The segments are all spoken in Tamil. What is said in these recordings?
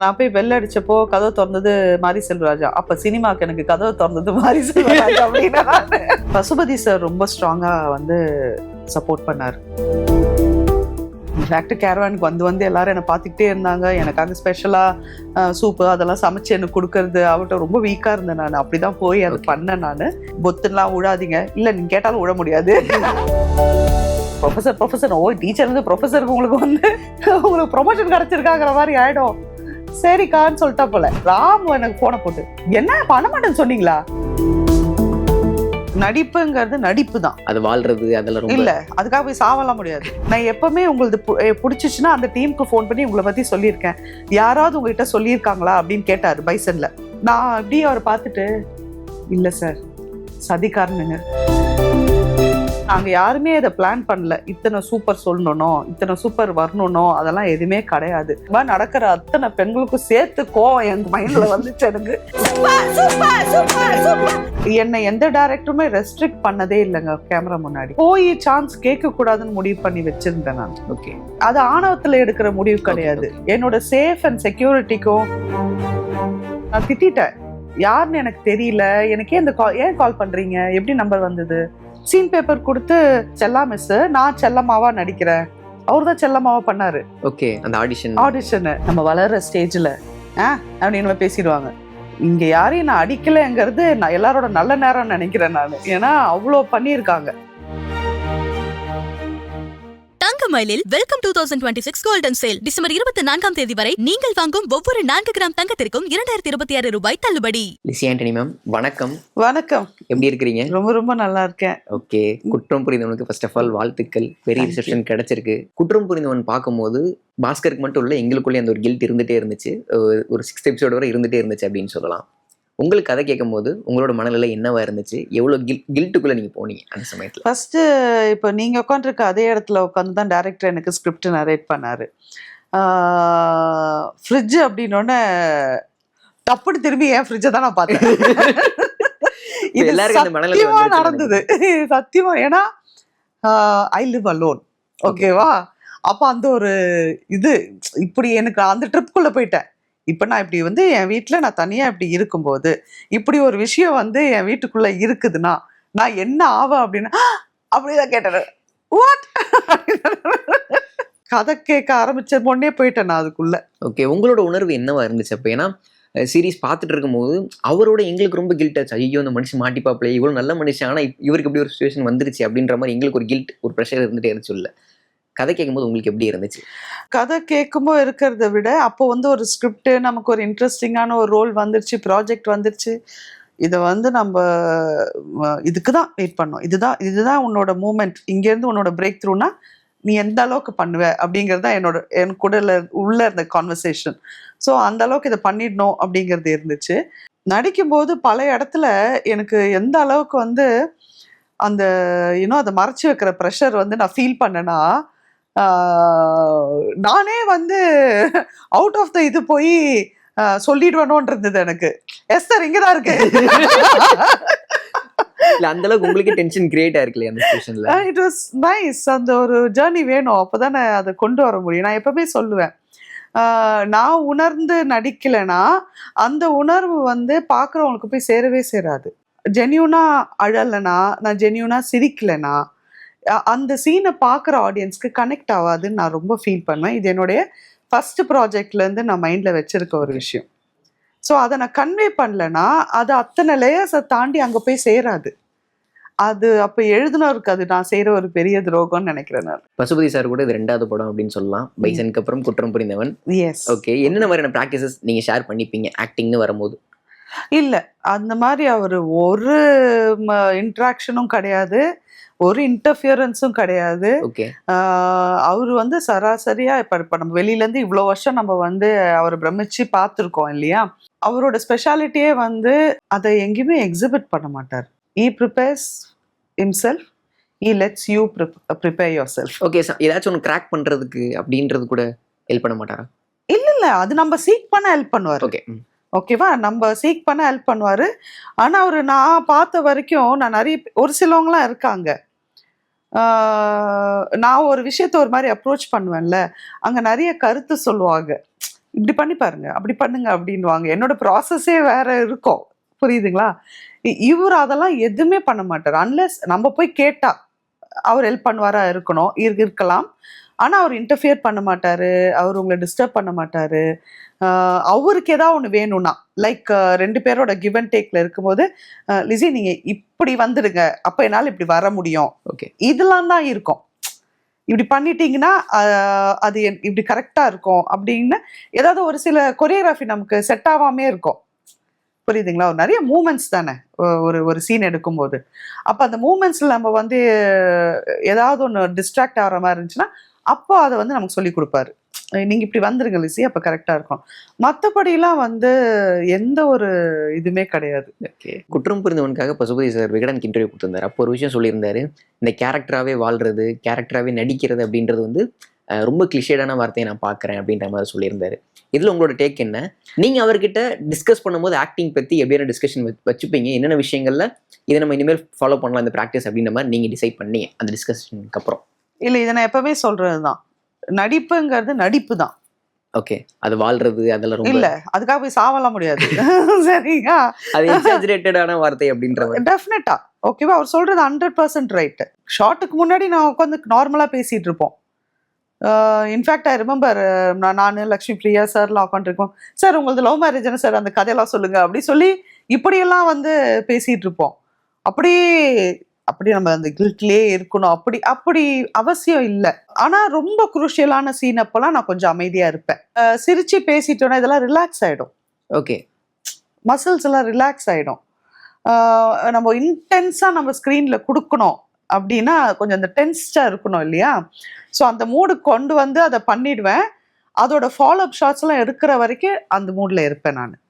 நான் போய் பெல் அடிச்சப்போ கதவை திறந்தது மாரி செல்வராஜா. அப்ப சினிமாக்கு எனக்கு கதவை திறந்தது மாரி செல்வராஜா அப்படின்னா பசுபதி சார் ரொம்ப ஸ்ட்ராங்கா வந்து சப்போர்ட் பண்ணார். இன்ஃபேக்ட் கேரவானுக்கு வந்து எல்லாரும் என்னை பார்த்துக்கிட்டே இருந்தாங்க. எனக்காக ஸ்பெஷலா சூப்பு அதெல்லாம் சமைச்சு எனக்கு கொடுக்கறது. அவர்கிட்ட ரொம்ப வீக்கா இருந்தேன் நான். அப்படிதான் போய் அதை பண்ணேன் நான். பொத்துலாம் விழாதீங்க, இல்லை நீங்க கேட்டாலும் விழ முடியாது. ப்ரொஃபஸர் ஓ டீச்சர் இருந்து ப்ரொஃபஸருக்கு உங்களுக்கு ப்ரொமோஷன் கிடைச்சிருக்காங்கிற மாதிரி ஆயிடும். சரிக்கான்னு சொல்லிட்டா போல. ராம் எனக்கு போனை போட்டு என்ன பண்ண மாட்டேன்னு சொன்னீங்களா? நடிப்புங்கிறது நடிப்பு தான், அது வாழ்றது அதெல்லாம் இல்ல. அதுக்காக போய் சாவலாம் முடியாது. நான் எப்பவுமே உங்களுக்கு பிடிச்சிச்சுன்னா அந்த டீமுக்கு ஃபோன் பண்ணி உங்களை பத்தி சொல்லியிருக்கேன். யாராவது உங்ககிட்ட சொல்லியிருக்காங்களா அப்படின்னு கேட்டாரு பைசன்ல. நான் அப்படியே அவரை பார்த்துட்டு இல்ல சார் சதிகாரனுங்க, நாங்க யாருமே இதை பிளான் பண்ணல. இத்தனை சூப்பர் சொல்லணும், இத்தனை சூப்பர் வரணும், அதெல்லாம் எதுவுமே கிடையாது. நடக்கிற அத்தனை பெண்களுக்கும் சேர்த்து கோவம் என் மைண்ட்ல வந்துச்சு எனக்கு. என்னை எந்த டைரக்டருமே ரெஸ்ட்ரிக்ட் பண்ணதே இல்லைங்க. கேமரா முன்னாடி போய் சான்ஸ் கேட்க கூடாதுன்னு முடிவு பண்ணி வச்சிருந்தேன் நான். ஓகே, அது ஆணவத்துல எடுக்கிற முடிவு கிடையாது. என்னோட சேஃப் அண்ட் செக்யூரிட்டிக்கும் நான் திட்டேன். யாருன்னு எனக்கு தெரியல, எனக்கே இந்த ஏன் கால் பண்றீங்க, எப்படி நம்பர் வந்தது? சீன் பேப்பர் கொடுத்து செல்லா மிஸ், நான் செல்லம்மாவா நடிக்கிறேன். அவரு தான் செல்லம்மாவா பண்ணாரு. ஓகே, அந்த ஆடிஷன் நம்ம வளர்ற ஸ்டேஜ்ல அப்படின்னு பேசிடுவாங்க. இங்க யாரையும் நான் அடிக்கலைங்கிறது நான் எல்லாரோட நல்ல நேரம் நினைக்கிறேன் நான். ஏன்னா அவ்வளோ பண்ணியிருக்காங்க. தங்கமயிலில் வெல்கம் 2026 கோல்டன் சேல் டிசம்பர் 24ஆம் தேதி வரை நீங்கள் வாங்கும் ஒவ்வொரு 4 கிராம் தங்கத்திற்கும் 2026 ரூபாய் தள்ளுபடி. லிசி ஆண்டனி மேம் வணக்கம். வணக்கம், எப்படி இருக்கிறீங்க? ரொம்ப ரொம்ப நல்லா இருக்கேன். ஓகே, குற்றம் புரிந்தவனுக்கு ஃபர்ஸ்ட் ஆஃப் ஆல் வாழ்த்துக்கள். பெரிய ரிசெப்ஷன் கிடைச்சிருக்கு. குற்றம் புரிந்தவன் பார்க்கும்போது பாஸ்கருக்கு மட்டும் இல்லை, எங்களுக்குள்ளே அந்த ஒரு கில்ட் இருந்துகிட்டே இருந்துச்சு. ஒரு 6th எபிசோடு வரை இருந்துகிட்டே இருந்துச்சு அப்படின்னு சொல்லலாம். உங்களுக்கு கதை கேட்கும் போது உங்களோட மனநிலை என்னவா இருந்துச்சு? எவ்வளோ கில்ட்டுக்குள்ளே நீங்கள் போனீங்க அந்த சமயத்தில்? ஃபர்ஸ்ட்டு இப்போ நீங்கள் உட்காந்துருக்க அதே இடத்துல உட்காந்து தான் டேரக்டர் எனக்கு ஸ்கிரிப்ட் நரேட் பண்ணார். ஃப்ரிட்ஜு அப்படின்னோடனே டப்புன்னு திரும்பி என் ஃப்ரிட்ஜை தான் நான் பார்த்தேன். இது சத்தியமா நடந்தது, சத்தியமா. ஏன்னா ஐ லிவ் அலோன், ஓகேவா? அப்போ அந்த ஒரு இது இப்படி எனக்கு அந்த ட்ரிப்புக்குள்ளே போயிட்டேன். இப்போ நான் இப்படி வந்து என் வீட்டில் நான் தனியாக இப்படி இருக்கும்போது இப்படி ஒரு விஷயம் வந்து என் வீட்டுக்குள்ளே இருக்குதுன்னா நான் என்ன ஆவேன் அப்படின்னா அப்படிதான் கேட்டேன். வாட் கதை கேட்க ஆரம்பிச்ச பொண்ணே போயிட்டேன் நான் அதுக்குள்ள. ஓகே, உங்களோட உணர்வு என்னவா இருந்துச்சு அப்போ? ஏன்னா சீரீஸ் பார்த்துட்டு இருக்கும்போது அவரோட எங்களுக்கு ரொம்ப கில்ட் ஆச்சு. ஐயோ இந்த மனுஷன் மாட்டிப்பாப்ல, இவ்வளோ நல்ல மனுஷன், ஆனால் இவருக்கு இப்படி ஒரு சுச்சுவேஷன் வந்துருச்சு அப்படின்ற மாதிரி எங்களுக்கு ஒரு கில்ட், ஒரு ப்ரெஷர் இருந்துகிட்டே இருந்துச்சு. இல்லை கதை கேட்கும்போது உங்களுக்கு எப்படி இருந்துச்சு? கதை கேட்கும்போது இருக்கிறத விட அப்போ வந்து ஒரு ஸ்கிரிப்ட், நமக்கு ஒரு இன்ட்ரெஸ்டிங்கான ஒரு ரோல் வந்துருச்சு, ப்ராஜெக்ட் வந்துருச்சு. இதை வந்து நம்ம இதுக்கு தான் வெயிட் பண்ணோம். இதுதான் உன்னோட மூமெண்ட், இங்கேருந்து உன்னோட பிரேக் த்ரூனா நீ எந்த அளவுக்கு பண்ணுவ அப்படிங்கிறது தான் என் கூட உள்ள இருந்த கான்வர்சேஷன். ஸோ அந்த அளவுக்கு இதை பண்ணிடணும் அப்படிங்கிறது இருந்துச்சு. நடிக்கும்போது பல இடத்துல எனக்கு எந்த அளவுக்கு வந்து அந்த அதை மறைச்சி வைக்கிற ப்ரெஷர் வந்து நான் ஃபீல் பண்ணேன்னா, நானே வந்து அவுட் ஆஃப் த இது போய் சொல்லிடுவேணும்னு இருந்தது எனக்கு. எஸ்தர் இங்கதான் இருக்கு. அந்த அளவுக்கு உங்களுக்கு டென்ஷன் கிரியேட் ஆயிருக்கலையா அந்த சிச்சுவேஷன்ல? It was nice. அந்த ஒரு ஜர்னி வேணும், அப்பதானே அதை கொண்டு வர முடியும். நான் எப்பவுமே சொல்லுவேன், நான் உணர்ந்து நடிக்கலைன்னா அந்த உணர்வு வந்து பார்க்குறவங்களுக்கு போய் சேரவே சேராது. ஜென்யூனா அழலைனா, நான் ஜென்யூனா சிரிக்கலைனா அந்த சீனை பார்க்குற ஆடியன்ஸ்க்கு கனெக்ட் ஆகாதுன்னு நான் ரொம்ப ஃபீல் பண்ணுவேன். இது என்னுடைய ஃபர்ஸ்ட் ப்ராஜெக்ட்லேருந்து நான் மைண்டில் வச்சிருக்க ஒரு விஷயம். ஸோ அதை நான் கன்வே பண்ணலைன்னா அது அத்தனை லேயர்ஸை தாண்டி அங்கே போய் சேராது. அது அப்போ எழுதுனருக்கு அது நான் செய்கிற ஒரு பெரிய துரோகம்னு நினைக்கிறேன் நான். பசுபதி சார் கூட இது 2வது படம் அப்படின்னு சொல்லலாம். பைசனுக்கு அப்புறம் குற்றம் புரிந்தவன். எஸ். ஓகே, என்னென்ன மாதிரியான ப்ராக்டிசஸ் நீங்கள் ஷேர் பண்ணிப்பீங்க ஆக்டிங்னு வரும்போது? இல்லை, அந்த மாதிரி அவர் ஒரு இன்ட்ராக்ஷனும் கிடையாது, ஒரு இன்டர்ஃபியரன்ஸும் கிடையாது. ஓகே, அவர் வந்து சராசரியா இப்போ நம்ம வெளியிலேருந்து இவ்வளோ வருஷம் நம்ம வந்து அவரை பிரமிச்சு பார்த்துருக்கோம் இல்லையா? அவரோட ஸ்பெஷாலிட்டியே வந்து அதை எங்கேயுமே எக்ஸிபிட் பண்ண மாட்டார். He prepares himself, he lets you prepare yourself. Okay, ஏதாச்சும் ஒன்று கிராக் பண்ணுறதுக்கு அப்படின்றது கூட ஹெல்ப் பண்ண மாட்டாரா? இல்லை, அது நம்ம சீக் பண்ண ஹெல்ப் பண்ணுவார். ஓகேவா, நம்ம சீக் பண்ண ஹெல்ப் பண்ணுவார். ஆனால் அவர் நான் பார்த்த வரைக்கும் நான் ஒரு சிலவங்களாம் இருக்காங்க, நான் ஒரு விஷயத்த ஒரு மாதிரி அப்ரோச் பண்ணுவேன்ல, அங்கே நிறைய கருத்து சொல்லுவாங்க. இப்படி பண்ணி பாருங்க, அப்படி பண்ணுங்க அப்படின்வாங்க. என்னோட ப்ராசஸே வேற இருக்கும். புரியுதுங்களா? இவர் அதெல்லாம் எதுவுமே பண்ண மாட்டார். அன்லெஸ் நம்ம போய் கேட்டா அவர் ஹெல்ப் பண்ணுவாரா இருக்கணும், இருக்கலாம். ஆனா அவர் இன்டர்ஃபியர் பண்ண மாட்டாரு, அவர் உங்களை டிஸ்டர்ப் பண்ண மாட்டாரு. அவருக்கு ஏதாவது ஒன்று வேணும்னா, லைக் 2 பேரோட கிவ் அண்ட் டேக்ல இருக்கும்போது, லிஸி நீங்க இப்படி வந்துடுங்க, அப்ப என்னால இப்படி வர முடியும், ஓகே, இதெல்லாம் தான் இருக்கும். இப்படி பண்ணிட்டீங்கன்னா அது இப்படி கரெக்டா இருக்கும் அப்படின்னு ஏதாவது ஒரு சில கொரியோகிராஃபி நமக்கு செட் ஆகாமே இருக்கும். புரியுதுங்களா? ஒரு நிறைய மூமெண்ட்ஸ் தானே ஒரு சீன் எடுக்கும்போது. அப்போ அந்த மூமெண்ட்ஸில் நம்ம வந்து ஏதாவது ஒன்று டிஸ்ட்ராக்ட் ஆகிற மாதிரி இருந்துச்சுன்னா அப்போ அதை வந்து நமக்கு சொல்லி கொடுப்பாரு. நீங்கள் இப்படி வந்துருங்க லிசி, அப்போ கரெக்டாக இருக்கும். மற்றபடிலாம் வந்து எந்த ஒரு இதுவுமே கிடையாது. ஓகே. குற்றம் புரிந்தவனுக்காக பசுபதி சார் விகடனுக்கு இன்டர்வியூ கொடுத்துருந்தாரு. அப்போ ஒரு விஷயம் சொல்லியிருந்தாரு, இந்த கேரக்டராகவே வாழ்றது, கேரக்டராகவே நடிக்கிறது அப்படின்றது வந்து ரொம்ப கிளிஷேடான வார்த்தையை நான் பார்க்குறேன் அப்படின்ற மாதிரி சொல்லியிருந்தாரு. இதில் உங்களோட டேக் என்ன? நீங்கள் அவர்கிட்ட டிஸ்கஸ் பண்ணும்போது ஆக்டிங் பற்றி எப்படியான டிஸ்கஷன் வச்சுப்பீங்க? என்னென்ன விஷயங்கள்ல இதை நம்ம இனிமேல் ஃபாலோ பண்ணலாம் இந்த ப்ராக்டிஸ் அப்படின்ற மாதிரி நீங்கள் டிசைட் பண்ணீங்க அந்த டிஸ்கஷனுக்கு அப்புறம்? இல்லை, இதை நான் எப்பவுமே சொல்கிறது தான், நடிப்புங்கிறது நடிப்பு தான். ஓகே, அது வாழ்றது அதெல்லாம் ரொம்ப இல்ல, அதுக்காக போய் சாவலாம் முடியாது. சரிங்க, அது எக்ஸாஜரேட்டடான வார்த்தை அப்படின்ற மாதிரி. டெஃபினட்டா ஓகேவா, அவர் சொல்றது 100% ரைட். ஷார்ட்டுக்கு முன்னாடி நான் உட்காந்து நார்மலா பேசிட்டு இருப்போம். இன்ஃபேக்ட் ஐ ரிமெம்பர், நான் லக்ஷ்மி பிரியா சார்லாம் உட்காந்துருக்கோம். சார் உங்களது லவ் மேரேஜ்னு சார், அந்த கதையெல்லாம் சொல்லுங்க அப்படி சொல்லி இப்படியெல்லாம் வந்து பேசிட்டு இருப்போம். அப்படி நம்ம அந்த கில்ட்லேயே இருக்கணும் அப்படி அப்படி அவசியம் இல்லை. ஆனால் ரொம்ப குரூஷியலான சீன் அப்போல்லாம் நான் கொஞ்சம் அமைதியாக இருப்பேன். சிரிச்சு பேசிட்டோன்னா இதெல்லாம் ரிலாக்ஸ் ஆகிடும். ஓகே, மசில்ஸ் எல்லாம் ரிலாக்ஸ் ஆகிடும். நம்ம இன்டென்ஸாக நம்ம ஸ்க்ரீனில் கொடுக்கணும் அப்படின்னா கொஞ்சம் அந்த டென்ஸ்டாக இருக்கணும் இல்லையா? ஸோ அந்த மூடுக்கு கொண்டு வந்து அதை பண்ணிடுவேன். அதோட ஃபாலோஅப் ஷாட்ஸ்லாம் எடுக்கிற வரைக்கும் அந்த மூடில் இருப்பேன் நான்.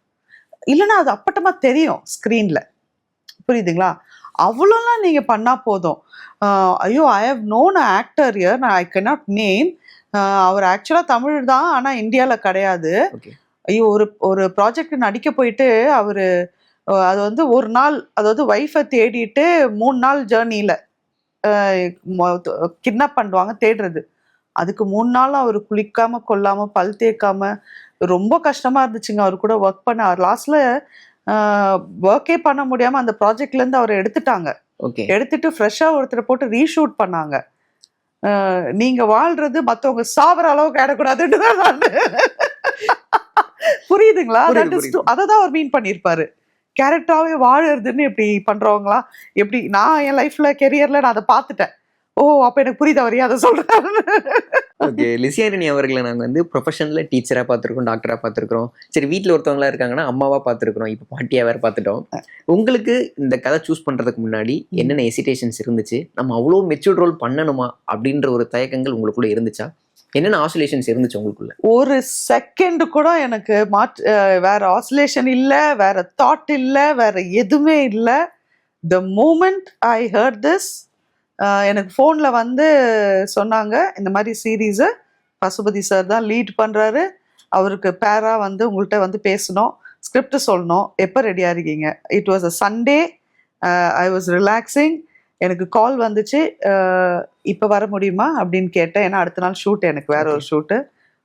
இல்லைன்னா அது அப்பட்டமாக தெரியும் ஸ்க்ரீனில். புரியுதுங்களா? அவ்வளோலாம் நீங்கள் பண்ணால் போதும். ஐயோ, I have known a actor here, I cannot name. அவர் ஆக்சுவலாக தமிழ் தான், ஆனால் இந்தியாவில் கிடையாது. ஐயோ, ஒரு ப்ராஜெக்ட் நடிக்க போயிட்டு அவர் அது வந்து ஒரு நாள், அதாவது ஒய்ஃபை தேடிட்டு 3 நாள் ஜேர்னியில் கிட்னாப் பண்ணுவாங்க, தேடுறது. அதுக்கு 3 நாள் அவர் குளிக்காமல் கொள்ளாமல் பல் தேய்க்காமல் ரொம்ப கஷ்டமாக இருந்துச்சுங்க அவர் கூட ஒர்க் பண்ண. அவர் லாஸ்ட்டில் ஒர்க்கே பண்ண முடியாமல் அந்த ப்ராஜெக்ட்லேருந்து அவரை எடுத்துட்டாங்க. எடுத்துட்டு ஃப்ரெஷ்ஷாக ஒருத்தரை போட்டு ரீஷூட் பண்ணாங்க. நீங்கள் வாழ்றது மற்றவங்க சாவர அளவுக்கு ஆடக்கூடாதுன்னு தான் நான். புரியுதுங்களா? அதை தான் அவர் மீன் பண்ணியிருப்பாரு. கேரக்டராகவே வாழறதுன்னு எப்படி பண்ணுறவங்களா, எப்படி நான் என் லைஃப்பில் கெரியரில் நான் அதை பார்த்துட்டேன். ஓ, அப்போ எனக்கு புரியுது அவர் அதை சொல்கிறேன். ஓகே, லிசி ஆண்டனி அவர்களை நாங்கள் வந்து ப்ரொஃபஷனில் டீச்சராக பார்த்துருக்கோம், டாக்டராக பார்த்துருக்குறோம். சரி, வீட்டில் ஒருத்தவங்களா இருக்காங்கன்னா அம்மாவாக பார்த்துருக்குறோம், இப்போ பாட்டியாக வேறு பார்த்துட்டோம். உங்களுக்கு இந்த கதை சூஸ் பண்ணுறதுக்கு முன்னாடி என்னென்ன ஹெசிடேஷன்ஸ் இருந்துச்சு? நம்ம அவ்வளோ மெச்சூர்ட் ரோல் பண்ணணுமா அப்படின்ற ஒரு தயக்கங்கள் உங்களுக்குள்ளே இருந்துச்சா? என்னென்ன ஆசிலேஷன்ஸ் இருந்துச்சு உங்களுக்குள்ள? ஒரு செகண்ட் கூட எனக்கு வேற ஆசிலேஷன் இல்லை, வேற தாட் இல்லை, வேற எதுவுமே இல்லை. The moment I heard this, எனக்கு ஃபோனில் வந்து சொன்னாங்க, இந்த மாதிரி சீரீஸை பசுபதி சார் தான் லீட் பண்ணுறாரு, அவருக்கு பேராக வந்து உங்கள்கிட்ட வந்து பேசணும், ஸ்கிரிப்ட் சொல்லணும், எப்போ ரெடியாக இருக்கீங்க? It was a Sunday, I was relaxing. எனக்கு கால் வந்துச்சு, இப்போ வர முடியுமா அப்படின்னு கேட்டேன். ஏன்னா அடுத்த நாள் ஷூட், எனக்கு வேற ஒரு ஷூட்டு.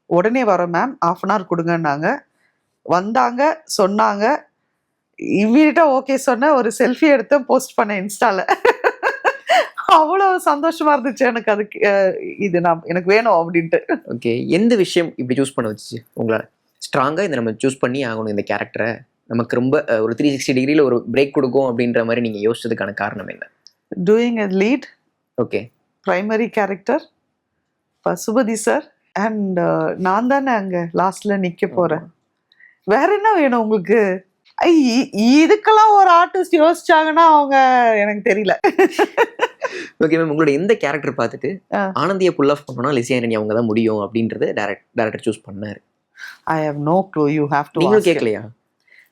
உடனே வரோம் மேம், 1/2 hour கொடுங்கன்னாங்க. வந்தாங்க, சொன்னாங்க, இம்மீடியட்டாக ஓகே சொன்னேன். ஒரு செல்ஃபி எடுத்து போஸ்ட் பண்ணேன் இன்ஸ்டாவில். அவ்வளோ சந்தோஷமா இருந்துச்சு எனக்கு. அதுக்கு இது எனக்கு வேணும் அப்படின்ட்டு. ஓகே, எந்த விஷயம் இப்படி சூஸ் பண்ண வச்சு உங்களை ஸ்ட்ராங்காக இதை நம்ம சூஸ் பண்ணி ஆகணும், இந்த கேரக்டரை நமக்கு ரொம்ப ஒரு 360 டிகிரியில் ஒரு பிரேக் கொடுக்கும் அப்படின்ற மாதிரி நீங்கள் யோசிச்சதுக்கான காரணம் என்ன? Doing a lead, okay, primary character Pasupathi sir, and நான் தானே அங்கே லாஸ்ட்ல நிற்க போகிறேன். வேற என்ன வேணும் உங்களுக்கு? இதுக்கெல்லாம் ஒரு ஆர்டிஸ்ட் யோசிச்சாங்கன்னா அவங்க எனக்கு தெரியல. ஓகே மேம், உங்களோட எந்த கேரக்டர் பார்த்துட்டு ஆனந்தியை புல் ஆஃப் பண்ணோம்னா லிசி ஆண்டனி அவங்க தான் முடியும் அப்படின்றது டைரக்டர் சூஸ் பண்ணாரு? I have no clue, you have to. நீங்களும் கேட்கலையா?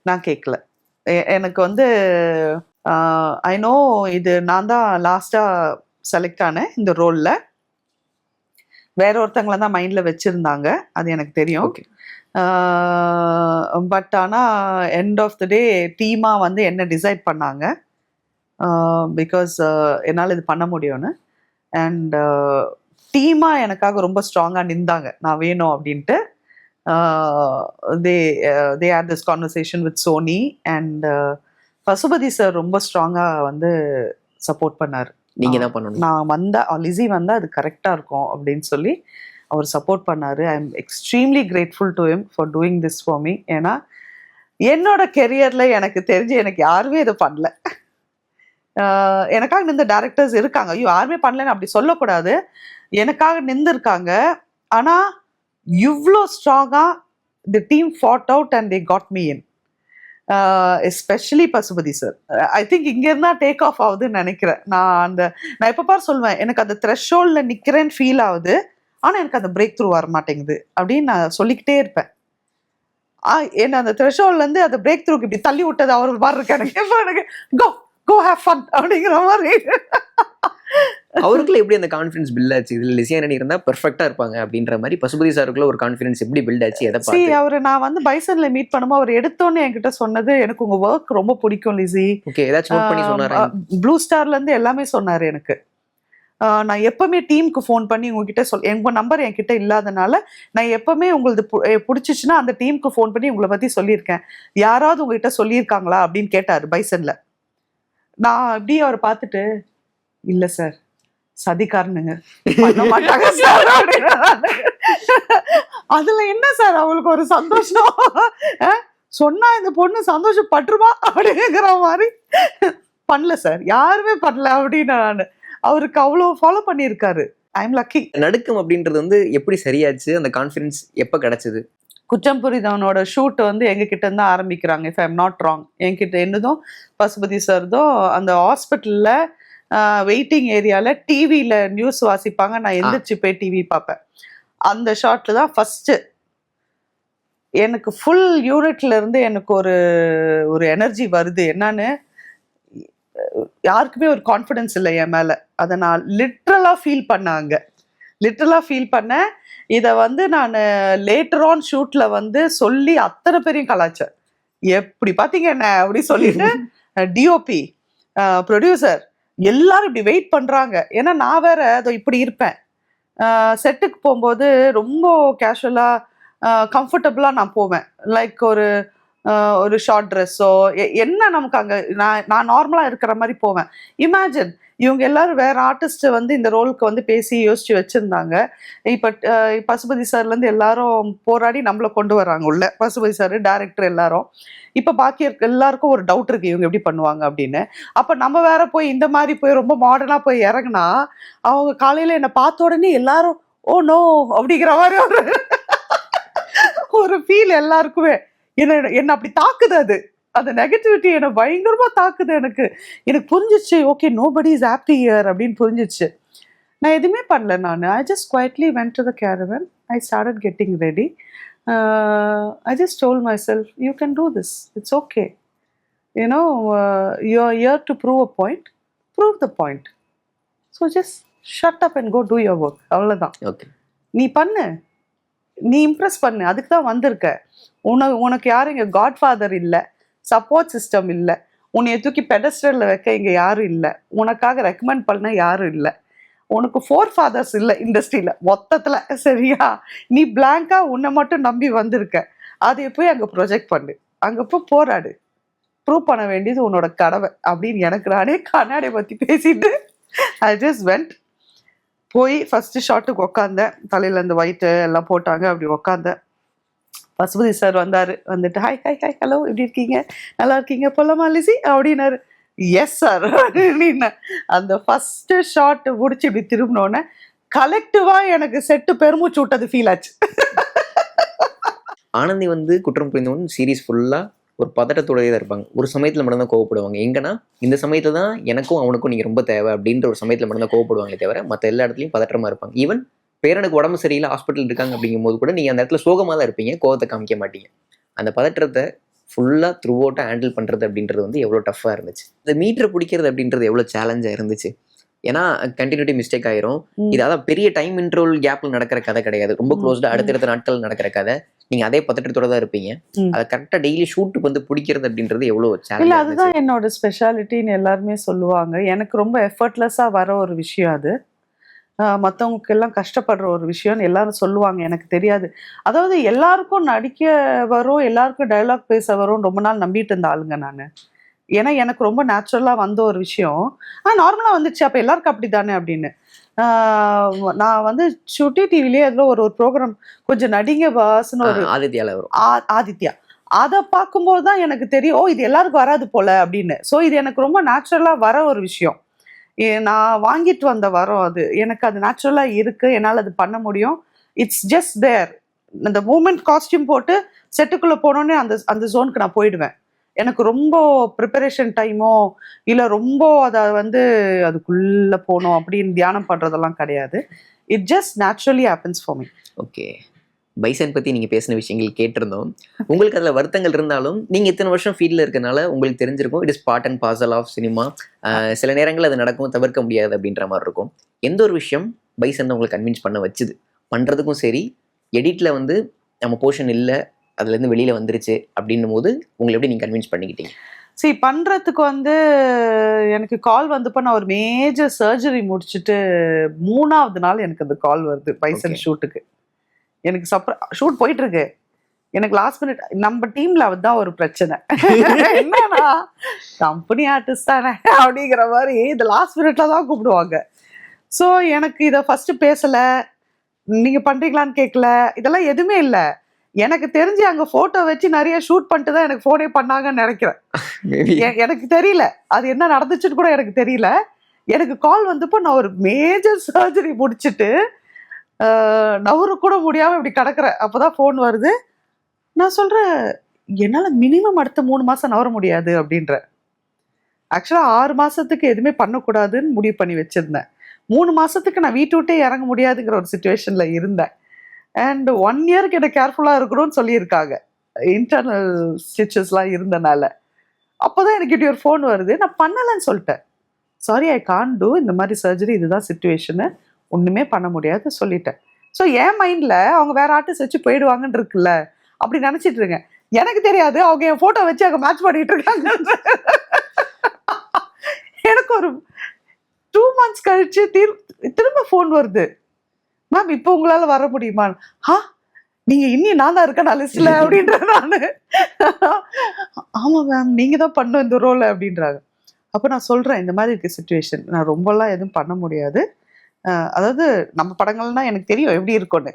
நான் கேட்கல. எனக்கு வந்து ஐ நோ இது நான் தான் லாஸ்ட்டாக செலக்ட் ஆனேன் இந்த ரோலில். வேற ஒருத்தங்களை தான் மைண்டில் வச்சுருந்தாங்க, அது எனக்கு தெரியும். ஓகே, பட் ஆனால் எண்ட் ஆஃப் த டே டீமாக வந்து என்ன டிசைட் பண்ணாங்க, பிகாஸ் என்னால் இது பண்ண முடியும்னு. அண்ட் டீமாக எனக்காக ரொம்ப ஸ்ட்ராங்காக நின்றாங்க, நான் வேணும் அப்படின்ட்டு. they had this conversation with Sony and Pasupathi sir ரொம்ப ஸ்ட்ராங்காக வந்து சப்போர்ட் பண்ணார். நீங்க தான் பண்ணணும், நான் வந்தா லிஸி வந்தா அது கரெக்டாக இருக்கும் அப்படின்னு சொல்லி அவர் சப்போர்ட் பண்ணாரு. I am extremely grateful to him for doing this for me. ஏன்னா என்னோட கெரியர்ல எனக்கு தெரிஞ்சு எனக்கு யாருமே இதை பண்ணல. எனக்காக நின்ற டேரக்டர்ஸ் இருக்காங்க, ஐயோ யாருமே பண்ணலன்னு அப்படி சொல்லக்கூடாது, எனக்காக நின்றுருக்காங்க. ஆனா இவ்வளோ ஸ்ட்ராங்கா the team fought out and they got me in, especially Pasupathi sir. I think இங்க இருந்தா டேக் ஆஃப் ஆகுதுன்னு நினைக்கிறேன். நான் எப்ப பாரு சொல்லுவேன், எனக்கு அந்த த்ரெஷ்ஹோல்ட்ல நிக்கிறேன்னு ஃபீல் ஆகுது, ஆனா எனக்கு அந்த பிரேக் த்ரூ வர மாட்டேங்குது அப்படின்னு நான் சொல்லிக்கிட்டே இருப்பேன். என்ன அந்த த்ரெஷ்ஹோல்ட்ல இருந்து அந்த பிரேக் த்ரூக்கு இப்படி தள்ளி விட்டது அவர் மாதிரி இருக்கு எனக்கு. கோ கோ ஹேவ் ஃபன் அப்படிங்கிற மாதிரி. அவருக்குள்ள எப்படி அந்த கான்ஃபிடன்ஸ் பில்ட் ஆச்சு? இதுல லிஸி ஆண்டனி இருந்தா பெர்ஃபெக்ட்டா இருப்பாங்க அப்படின்ற மாதிரி பசுபதி சாருக்குள்ள ஒரு கான்ஃபிடன்ஸ் எப்படி பில்ட் ஆச்சு? எதை பார்த்து? அவரை நான் வந்து பைசன்ல மீட் பண்ணும்போது அவர் எடுத்தோன்னு என்கிட்ட சொன்னது, எனக்கு உங்க ஒர்க் ரொம்ப பிடிக்கும் லிஸி. ஓகே, ஏதாச்சும் நோட் பண்ணி சொன்னாரா? ப்ளூ ஸ்டார்ல இருந்து எல்லாமே சொன்னாரு எனக்கு. நான் எப்பவுமே டீமுக்கு ஃபோன் பண்ணி உங்ககிட்ட உங்க நம்பர் என்கிட்ட இல்லாதனால நான் எப்பவுமே உங்களுக்கு பிடிச்சிச்சுன்னா அந்த டீமுக்கு ஃபோன் பண்ணி உங்களை பத்தி சொல்லியிருக்கேன், யாராவது உங்ககிட்ட சொல்லியிருக்காங்களா அப்படின்னு கேட்டாரு பைசன்ல. நான் அப்படியே அவரை பார்த்துட்டு, இல்ல சார் சதிகாரனுங்க பண்ண மாட்டாங்க சார் அப்படின்னு. அதுல என்ன சார் அவளுக்கு ஒரு சந்தோஷம், சொன்னா இந்த பொண்ணு சந்தோஷப்பட்டுருமா அப்படிங்கிற மாதிரி. பண்ணல சார், யாருமே பண்ணல அப்படின்னு. நான் அவருக்கு அவ்வளோ ஃபாலோ பண்ணியிருக்காரு. I am lucky. நடுக்கம் அப்படின்றது வந்து எப்படி சரியாச்சு? அந்த கான்ஃபிடன்ஸ் எப்போ கிடைச்சது? குற்றம் புரிந்தவனோட ஷூட் வந்து எங்க கிட்ட இருந்து ஆரம்பிக்கிறாங்க, if I am not wrong. என்கிட்ட என்னதும் பசுபதி சார்தும் அந்த ஹாஸ்பிட்டல்ல வெயிட்டிங் ஏரியால டிவியில நியூஸ் வாசிப்பாங்க, நான் எந்திரிச்சு போய் டிவி பார்ப்பேன். அந்த ஷாட்ல தான் ஃபர்ஸ்ட் எனக்கு ஃபுல் யூனிட்ல இருந்து எனக்கு ஒரு எனர்ஜி வருது. என்னன்னு யாருக்குமே ஒரு கான்ஃபிடன்ஸ் இல்லை என் மேல. அதை நான் லிட்ரலா ஃபீல் பண்ணேன். இதை வந்து நான் லேட்டர் ஆன் ஷூட்ல வந்து சொல்லி அத்தனை பேரையும் கலாச்சேன். எப்படி பாத்தீங்க என்ன அப்படி சொல்லிட்டு டிஓபி ப்ரொடியூசர் எல்லாரும் இப்படி வெயிட் பண்றாங்க. ஏன்னா நான் வேற அதோ இப்படி இருப்பேன், செட்டுக்கு போகும்போது ரொம்ப கேஷுவலா கம்ஃபர்டபுளா நான் போவேன். லைக் ஒரு ஷார்ட் ட்ரெஸ்ஸோ என்ன நமக்கு அங்கே நான் நார்மலாக இருக்கிற மாதிரி போவேன். இமேஜின் இவங்க எல்லாரும் வேற ஆர்டிஸ்ட் வந்து இந்த ரோலுக்கு வந்து பேசி யோசிச்சு வச்சிருந்தாங்க. இப்போ பசுபதி சார்லேருந்து எல்லாரும் போராடி நம்மளை கொண்டு வராங்க உள்ள. பசுபதி சார் டைரக்டர் எல்லாரும். இப்போ பாக்கி எல்லாருக்கும் ஒரு டவுட் இருக்கு, இவங்க எப்படி பண்ணுவாங்க அப்படின்னு. அப்போ நம்ம வேற போய் இந்த மாதிரி போய் ரொம்ப மாடர்னா போய் இறங்குனா அவங்க காலையில் என்னை பார்த்த உடனே எல்லாரும் ஓ நோ அப்படிங்கிற மாதிரி ஒரு ஃபீல் எல்லாருக்குமே. என்ன அப்படி தாக்குது, அந்த நெகட்டிவிட்டி என்ன பயங்கரமா தாக்குது. எனக்கு புரிஞ்சிச்சு, okay nobody is happy here அப்படின்னு புரிஞ்சிச்சு. நான் எதுவுமே பண்ணல. நான் I just quietly went to the caravan. I started getting ready. I just told myself, you can do this, it's okay, you know you are here to prove a point, prove the point. So just shut up and go do your work. அவ்வளோதான். ஓகே, நீ பண்ணு, நீ இம்ப்ரெஸ் பண்ணு, அதுக்கு தான் வந்திருக்க. உனக்கு யாரும் இங்கே காட்ஃபாதர் இல்லை, சப்போர்ட் சிஸ்டம் இல்லை, உன்னைய தூக்கி பெடஸ்டரில் வைக்க இங்கே யாரும் இல்லை, உனக்காக ரெக்கமெண்ட் பண்ண யாரும் இல்லை, உனக்கு 4 ஃபாதர்ஸ் இல்லை இண்டஸ்ட்ரியில் மொத்தத்தில். சரியா? நீ பிளாங்கா உன்னை மட்டும் நம்பி வந்திருக்க. அதை போய் அங்கே ப்ரொஜெக்ட் பண்ணு, அங்கே போய் போராடு, ப்ரூவ் பண்ண வேண்டியது உன்னோட கடவை அப்படின்னு எனக்கு நானே கண்ணாடியை பற்றி பேசிட்டு ஐ ஜஸ்ட் வெண்ட். போய் ஃபஸ்ட்டு ஷாட்டுக்கு உக்காந்தேன். தலையில் அந்த ஒயிட்டு எல்லாம் போட்டாங்க, அப்படி உக்காந்தேன். பசுபதி சார் வந்துட்டு ஹாய் ஹாய் ஹாய் ஹலோ எப்படி இருக்கீங்க, நல்லா இருக்கீங்க, போலாமா லிஸி அப்படின்னாரு. எஸ் சார் அப்படின்னு அந்த ஃபர்ஸ்ட் ஷாட் முடிச்சு இப்படி திரும்பினோன்னே கலெக்டிவா எனக்கு செட்டு பெருமூச்சு விட்டது ஃபீல் ஆச்சு. ஆனந்தி வந்து குற்றம் புரிந்தவன் சீரீஸ் ஃபுல்லா ஒரு பதட்டத்தோடய தான் இருப்பாங்க. ஒரு சமயத்தில் மட்டும்தான் கோவப்படுவாங்க. எங்கன்னா இந்த சமயத்தில் தான் எனக்கும் அவனுக்கும் நீங்கள் ரொம்ப தேவை அப்படின்ற ஒரு சமயத்தில் மட்டும்தான் கோவப்படுவாங்களே தவிர மற்ற எல்லா இடத்துலையும் பதற்றமாக இருப்பாங்க. ஈவன் பேரனுக்கு உடம்பு சரியில்லை, ஹாஸ்பிட்டல் இருக்காங்க அப்படிங்கும்போது கூட நீங்கள் அந்த இடத்துல சோகமாக தான் இருப்பீங்க, கோவத்தை காமிக்க மாட்டீங்க. அந்த பதற்றத்தை ஃபுல்லாக த்ரூ அவுட்டாக ஹேண்டில் பண்ணுறது அப்படின்றது வந்து எவ்வளோ டஃப்பாக இருந்துச்சு. இந்த மீட்டரை பிடிக்கிறது அப்படின்றது எவ்வளோ சேலஞ்சாக இருந்துச்சு. ஏன்னா கண்டினியூட்டி மிஸ்டேக் ஆயிரும். இது அதான் பெரிய டைம் இன்ட்ரோல் கேப்ல நடக்கிற கதை கிடையாது, ரொம்ப க்ளோஸ்டா அடுத்தடுத்த நாட்கள் நடக்கிற கதை. நீங்க அதே பதட்டத்தோட தான் இருப்பீங்க. அதை கரெக்டா டெய்லி ஷூட்டுக்கு வந்து பிடிக்கிறது அப்படின்றது எவ்வளவு சேலஞ்ச். இல்ல அதுதான் என்னோட ஸ்பெஷாலிட்டின்னு எல்லாருமே சொல்லுவாங்க. எனக்கு ரொம்ப எஃபர்ட்லெஸ்ஸா வர ஒரு விஷயம் அது. மற்றவங்களுக்கு எல்லாம் கஷ்டப்படுற ஒரு விஷயம்னு எல்லாரும் சொல்லுவாங்க, எனக்கு தெரியாது. அதாவது எல்லாருக்கும் நடிக்க வரும், எல்லாருக்கும் டயலாக் பேச வரும் ரொம்ப நாள் நம்பிட்டு இருந்த ஆளுங்க நான். ஏன்னா எனக்கு ரொம்ப நேச்சுரலாக வந்த ஒரு விஷயம் நார்மலாக வந்துச்சு, அப்போ எல்லாருக்கும் அப்படி தானே அப்படின்னு. நான் வந்து சுட்டி டிவிலேயே அதில் ஒரு ப்ரோக்ராம் கொஞ்சம் நடிங்க பாஸ்ன்னு ஒரு ஆதித்யால வரும். ஆதித்யா, அதை பார்க்கும்போது தான் எனக்கு தெரியும், ஓ இது எல்லாருக்கும் வராது போல அப்படின்னு. ஸோ இது எனக்கு ரொம்ப நேச்சுரலாக வர ஒரு விஷயம். நான் வாங்கிட்டு வந்த வரோம் அது, எனக்கு அது நேச்சுரலாக இருக்கு, என்னால் அது பண்ண முடியும். இட்ஸ் ஜஸ்ட் தேர். இந்த மூமெண்ட் காஸ்டியூம் போட்டு செட்டுக்குள்ளே போனோன்னே அந்த அந்த ஜோனுக்கு நான் போயிடுவேன். எனக்கு ரொம்ப ப்ரிப்பரேஷன் டைமோ இல்லை ரொம்ப அதை வந்து அதுக்குள்ளே போகணும் அப்படின்னு தியானம் பண்ணுறதெல்லாம் கிடையாது. It just naturally happens for me. Okay, bison பற்றி நீங்கள் பேசின விஷயங்கள் கேட்டிருந்தோம். உங்களுக்கு அதில் வருத்தங்கள் இருந்தாலும் நீங்கள் இத்தனை வருஷம் ஃபீல்டில் இருக்கனால உங்களுக்கு தெரிஞ்சிருக்கும், it is part and parcel of cinema. சில நேரங்கள் அது நடக்கும், தவிர்க்க முடியாது அப்படின்ற மாதிரி இருக்கும். எந்த ஒரு விஷயம் பைசன் உங்களுக்கு கன்வின்ஸ் பண்ண வச்சுது பண்ணுறதுக்கும் சரி, எடிட்டில் வந்து நம்ம போர்ஷன் இல்லை அதுலேருந்து வெளியில் வந்துருச்சு அப்படின்னும் போது உங்களை எப்படி நீங்கள் கன்வின்ஸ் பண்ணிக்கிட்டீங்க? சரி, பண்ணுறதுக்கு வந்து எனக்கு கால் வந்தப்போ நான் ஒரு மேஜர் சர்ஜரி முடிச்சுட்டு 3ஆவது நாள் எனக்கு அந்த கால் வருது பைசன் ஷூட்டுக்கு. எனக்கு ஷூட் போயிட்டு இருக்கு, எனக்கு லாஸ்ட் மினிட் நம்ம டீம்ல தான் ஒரு பிரச்சனை என்னன்னா கம்பெனி ஆர்டிஸ்ட் தானே அப்படிங்கிற மாதிரி இந்த லாஸ்ட் மினிட்ல தான் கூப்பிடுவாங்க. ஸோ எனக்கு இதை ஃபர்ஸ்ட் பேசல, நீங்க பண்றீங்களான்னு கேட்கல, இதெல்லாம் எதுவுமே இல்லை. எனக்கு தெரிஞ்சு அங்க போட்டோ வச்சு நிறைய ஷூட் பண்ணிட்டு தான் எனக்கு போனே பண்ணாங்கன்னு நினைக்கிறேன். எனக்கு தெரியல அது என்ன நடந்துச்சுன்னு கூட எனக்கு தெரியல. எனக்கு கால் வந்தப்போ நான் ஒரு மேஜர் சர்ஜரி முடிச்சுட்டு நவரு கூட முடியாம இப்படி கிடக்குறேன். அப்போதான் ஃபோன் வருது. நான் சொல்றேன், என்னால மினிமம் அடுத்த 3 மாசம் நவர முடியாது அப்படின்ற. ஆக்சுவலா 6 மாசத்துக்கு எதுவுமே பண்ணக்கூடாதுன்னு முடிவு பண்ணி வச்சிருந்தேன். 3 மாசத்துக்கு நான் வீட்டு விட்டே இறங்க முடியாதுங்கிற ஒரு சுச்சுவேஷன்ல இருந்தேன். அண்ட் 1 இயருக்கு என்ன கேர்ஃபுல்லா இருக்கணும்னு சொல்லியிருக்காங்க, இன்டர்னல் ஸ்டிச்சஸ்லாம் இருந்தனால. அப்போதான் எனக்கு இப்படி ஒரு ஃபோன் வருது. நான் பண்ணலைன்னு சொல்லிட்டேன். சாரி, ஐ கான்ட் டூ, இந்த மாதிரி சர்ஜரி, இதுதான் சுச்சுவேஷனு, ஒன்றுமே பண்ண முடியாது சொல்லிட்டேன். ஸோ என் மைண்டில் அவங்க வேற ஆர்டிஸ்ட் வச்சு போயிடுவாங்கன்னு இருக்குல்ல, அப்படி நினச்சிட்டு இருக்கேன். எனக்கு தெரியாது அவங்க என் ஃபோட்டோ வச்சு அங்கே மேட்ச் பண்ணிட்டு இருக்காங்க. எனக்கு ஒரு 2 months கழிச்சு திரும்ப ஃபோன் வருது, மேம் இப்போ உங்களால் வர முடியுமா? நீங்க இன்னும் நான் தான் இருக்கேன் லிஸ்ட்ல அப்படின்ற. நான் ஆமா மேம் நீங்க தான் பண்ணும் இந்த ரோல் அப்படின்றாங்க. அப்போ நான் சொல்றேன், இந்த மாதிரி இருக்கு சுச்சுவேஷன், நான் ரொம்பலாம் எதுவும் பண்ண முடியாது. அதாவது நம்ம படங்கள்னா எனக்கு தெரியும் எப்படி இருக்கும்னு.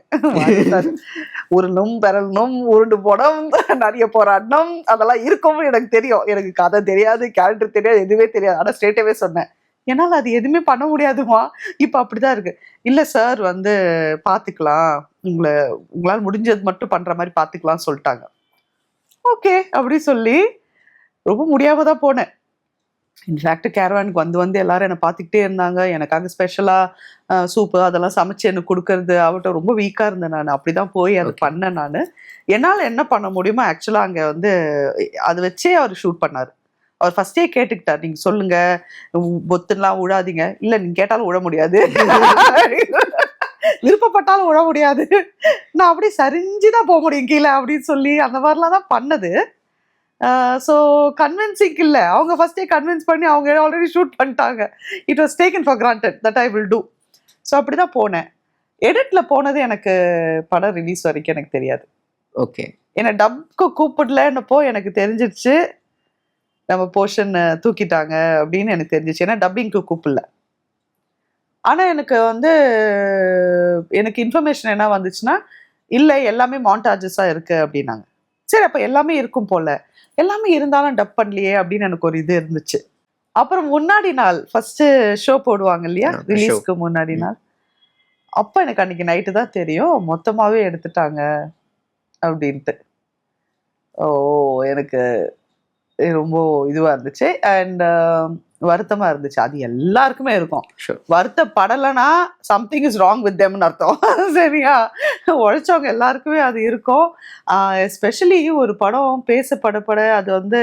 உருளும் பெறலும் உருண்டு போடம் நிறைய போராட்டம் அதெல்லாம் இருக்கும் எனக்கு தெரியும். எனக்கு கதை தெரியாது, கேரக்டர் தெரியாது, எதுவுமே தெரியாது. ஆனால் ஸ்ட்ரெயிட்டாவே சொன்னேன், என்னால் அது எதுவுமே பண்ண முடியாதுமா, இப்போ அப்படிதான் இருக்கு. இல்லை சார் வந்து பார்த்துக்கலாம், உங்களால் முடிஞ்சது மட்டும் பண்ணுற மாதிரி பார்த்துக்கலாம்னு சொல்லிட்டாங்க. ஓகே அப்படி சொல்லி ரொம்ப முடியாம தான் போனேன். இன்ஃபேக்ட் கேரவானுக்கு வந்து எல்லாரும் என்னை பார்த்துக்கிட்டே இருந்தாங்க. எனக்காக ஸ்பெஷலாக சூப்பு அதெல்லாம் சமைச்சு எனக்கு கொடுக்கறது, அவட்ட ரொம்ப வீக்காக இருந்தேன் நான். அப்படி தான் போய் அதை பண்ணேன் நான். என்னால் என்ன பண்ண முடியுமோ ஆக்சுவலாக அங்கே வந்து அதை வச்சே அவர் ஷூட் பண்ணார். அவர் ஃபர்ஸ்டே கேட்டுக்கிட்டார், நீங்கள் சொல்லுங்க பொத்துலாம் விழாதீங்க. இல்லை நீங்கள் கேட்டாலும் விழ முடியாது, விருப்பப்பட்டாலும் விழ முடியாது, நான் அப்படி சரிஞ்சுதான் போக முடியும் கீழே அப்படின்னு சொல்லி அந்த மாதிரிலாம் தான் பண்ணது. ஸோ கன்வின்சிங் இல்லை, அவங்க ஃபர்ஸ்டே கன்வின்ஸ் பண்ணி அவங்க ஆல்ரெடி ஷூட் பண்ணிட்டாங்க. It was taken for granted that I will do. So அப்படி தான் போனேன். எடிட்டில் போனது எனக்கு படம் ரிலீஸ் வரைக்கும் எனக்கு தெரியாது. ஓகே, என்னை டப்க்கு கூப்பிடலன்னப்போ எனக்கு தெரிஞ்சிருச்சு நம்ம போர்ஷன் தூக்கிட்டாங்க அப்படின்னு எனக்கு தெரிஞ்சிச்சு. ஏன்னா டப்பிங்க்கு கூப்பிடல. ஆனால் எனக்கு வந்து எனக்கு இன்ஃபர்மேஷன் என்ன வந்துச்சுன்னா, இல்லை எல்லாமே மாண்டாஜஸாக இருக்குது அப்படின்னாங்க. சரி அப்போ எல்லாமே இருக்கும் போல, எல்லாமே இருந்தாலும் டப் பண்ணலையே அப்படின்னு எனக்கு ஒரு இது இருந்துச்சு. அப்புறம் முன்னாடி நாள் ஃபர்ஸ்ட் ஷோ போடுவாங்க இல்லையா, ரிலீஸ்க்கு முன்னாடி நாள், அப்போ எனக்கு அன்னைக்கு நைட்டு தான் தெரியும் மொத்தமாகவே எடுத்துட்டாங்க அப்படின்ட்டு. ஓ எனக்கு ரொம்ப இதுவாக இருந்துச்சு அண்ட் வருத்தமாக இருந்துச்சு. அது எல்லாருக்குமே இருக்கும். வருத்தப்படலைன்னா சம்திங் இஸ் ராங் வித் தெம்னு அர்த்தம். சரியா, உழைச்சவங்க எல்லாருக்குமே அது இருக்கும். எஸ்பெஷலி ஒரு படம் பேசப்படப்பட அது வந்து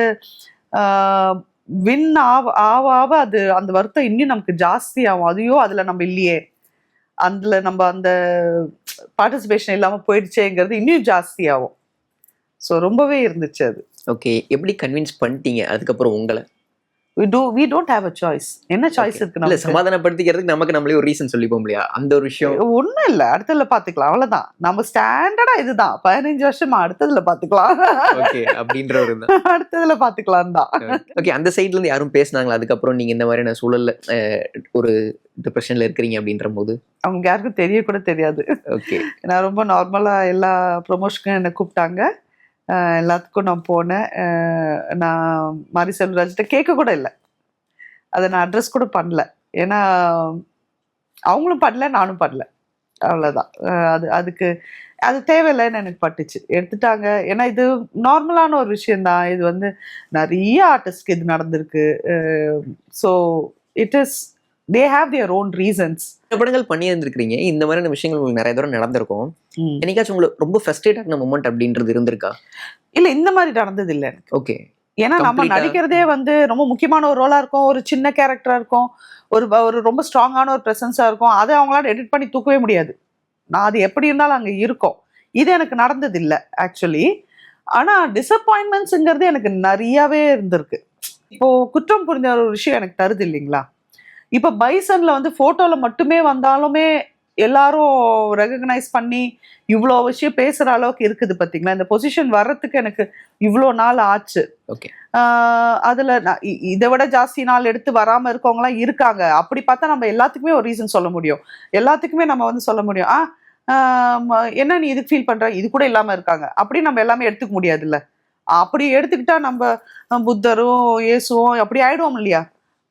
வின் ஆவ அது அந்த வருத்தம் இன்னும் நமக்கு ஜாஸ்தி ஆகும். அதையோ அதில் நம்ம இல்லையே, அதில் நம்ம அந்த பார்ட்டிசிபேஷன் இல்லாமல் போயிடுச்சேங்கிறது இன்னும் ஜாஸ்தி ஆகும். ஸோ ரொம்பவே இருந்துச்சு அது. ஓகே, எப்படி கன்வின்ஸ் பண்ணிட்டீங்க அதுக்கப்புறம் உங்களை? we don't have a choice. என்ன சாய்ஸ் இருக்கு இல்ல நமக்கு? சமாதானப்படுத்திக்கிறதுக்கு நமக்கு நம்மளே ஒரு ரீசன் சொல்லிப்போம் இல்லையா, அந்த ஒரு விஷயம். ஒண்ணும் இல்ல, அடுத்ததுல பாத்துக்கலாம், அவ்வளவுதான். நம்ம ஸ்டாண்டர்டா இதுதான், 15 வருஷமா அடுத்ததுல பாத்துக்கலாம். ஓகே அப்படின்ற ஒரு அடுத்ததுல பாத்துக்கலாம் தான். ஓகே, அந்த சைட்ல இருந்து யாரும் பேசினாங்களா அதுக்கப்புறம் நீங்க இந்த மாதிரியான சூழல்ல ஒரு டிப்ரெஷன்ல இருக்கிறீங்க அப்படின்ற போது? அவங்க யாருக்கும் தெரிய கூட தெரியாது. ஓகே, நான் ரொம்ப நார்மலா எல்லா ப்ரொமோஷனுக்கும் என்னை கூப்பிட்டாங்க, எல்லாத்துக்கும் நான் போனேன். நான் மாரி செல்வராஜ்கிட்ட கேட்க கூட இல்லை, அதை நான் அட்ரஸ் கூட பண்ணல. ஏன்னா அவங்களும் பண்ணல, நானும் பண்ணல, அவ்வளோதான். அதுக்கு அது தேவையில்லைன்னு எனக்கு பட்டுச்சு, எடுத்துட்டாங்க. ஏன்னா இது நார்மலான ஒரு விஷயந்தான். இது வந்து நிறைய ஆர்டிஸ்ட்க்கு இது நடந்திருக்கு. So it is, they have their own reasons. படங்கள் பண்ணி இருந்திருக்கிறீங்க, இந்த மாதிரியான விஷயங்கள் உங்களுக்கு நிறைய தூரம் நடந்திருக்கும். என்னைக்காச்சும் உங்களுக்கு ரொம்ப ஃப்ரஸ்ட்ரேட் ஆன மொமெண்ட் அப்படின்றது இருந்திருக்கா? இல்லை, இந்த மாதிரி நடந்தது இல்லை எனக்கு. ஓகே, ஏன்னா நம்ம நடிக்கிறதே வந்து ரொம்ப முக்கியமான ஒரு ரோலா இருக்கும், ஒரு சின்ன கேரக்டரா இருக்கும், ஒரு ரொம்ப ஸ்ட்ராங்கான ஒரு ப்ரெசன்ஸா இருக்கும். அதை அவங்களால எடிட் பண்ணி தூக்கவே முடியாது. நான் அது எப்படி இருந்தாலும் அங்கே இருக்கும். இது எனக்கு நடந்தது இல்லை ஆக்சுவலி. ஆனால் டிசப்பாயின்மெண்ட்ஸுங்கிறது எனக்கு நிறையாவே இருந்திருக்கு. இப்போ குற்றம் புரிஞ்ச ஒரு விஷயம் எனக்கு தருது இல்லைங்களா. இப்போ பைசன்ல வந்து போட்டோல மட்டுமே வந்தாலுமே எல்லாரும் ரெகக்னைஸ் பண்ணி இவ்வளோ விஷயம் பேசுற அளவுக்கு இருக்குது பார்த்தீங்களா. இந்த பொசிஷன் வர்றதுக்கு எனக்கு இவ்வளோ நாள் ஆச்சு. ஓகே, அதுல இதை விட ஜாஸ்தி நாள் எடுத்து வராம இருக்கவங்களாம் இருக்காங்க. அப்படி பார்த்தா நம்ம எல்லாத்துக்குமே ஒரு ரீசன் சொல்ல முடியும், எல்லாத்துக்குமே நம்ம வந்து சொல்ல முடியும். என்ன நீ இதுக்கு ஃபீல் பண்ற, இது கூட இல்லாம இருக்காங்க அப்படி நம்ம எல்லாமே எடுத்துக்க முடியாதுல்ல. அப்படி எடுத்துக்கிட்டா நம்ம புத்தரும் இயேசுவும் அப்படி ஆயிடுவோம் இல்லையா.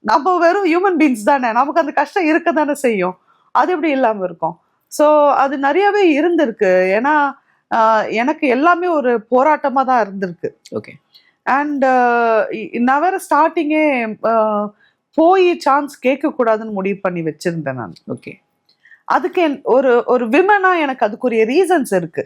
நம்ம வெறும் ஹியூமன் பீயிங்ஸ் தானே, நமக்கு அந்த கஷ்டம் இருக்க தானே செய்யும். அது எப்படி இல்லாமல் இருக்கும். ஸோ அது நிறையாவே இருந்திருக்கு. ஏன்னா எனக்கு எல்லாமே ஒரு போராட்டமாக தான் இருந்திருக்கு. ஓகே, அண்ட் நான் வேற ஸ்டார்டிங்கே போய் சான்ஸ் கேட்கக்கூடாதுன்னு முடிவு பண்ணி வச்சிருந்தேன் நான். ஓகே, அதுக்கு ஒரு விமனா எனக்கு அதுக்குரிய ரீசன்ஸ் இருக்கு.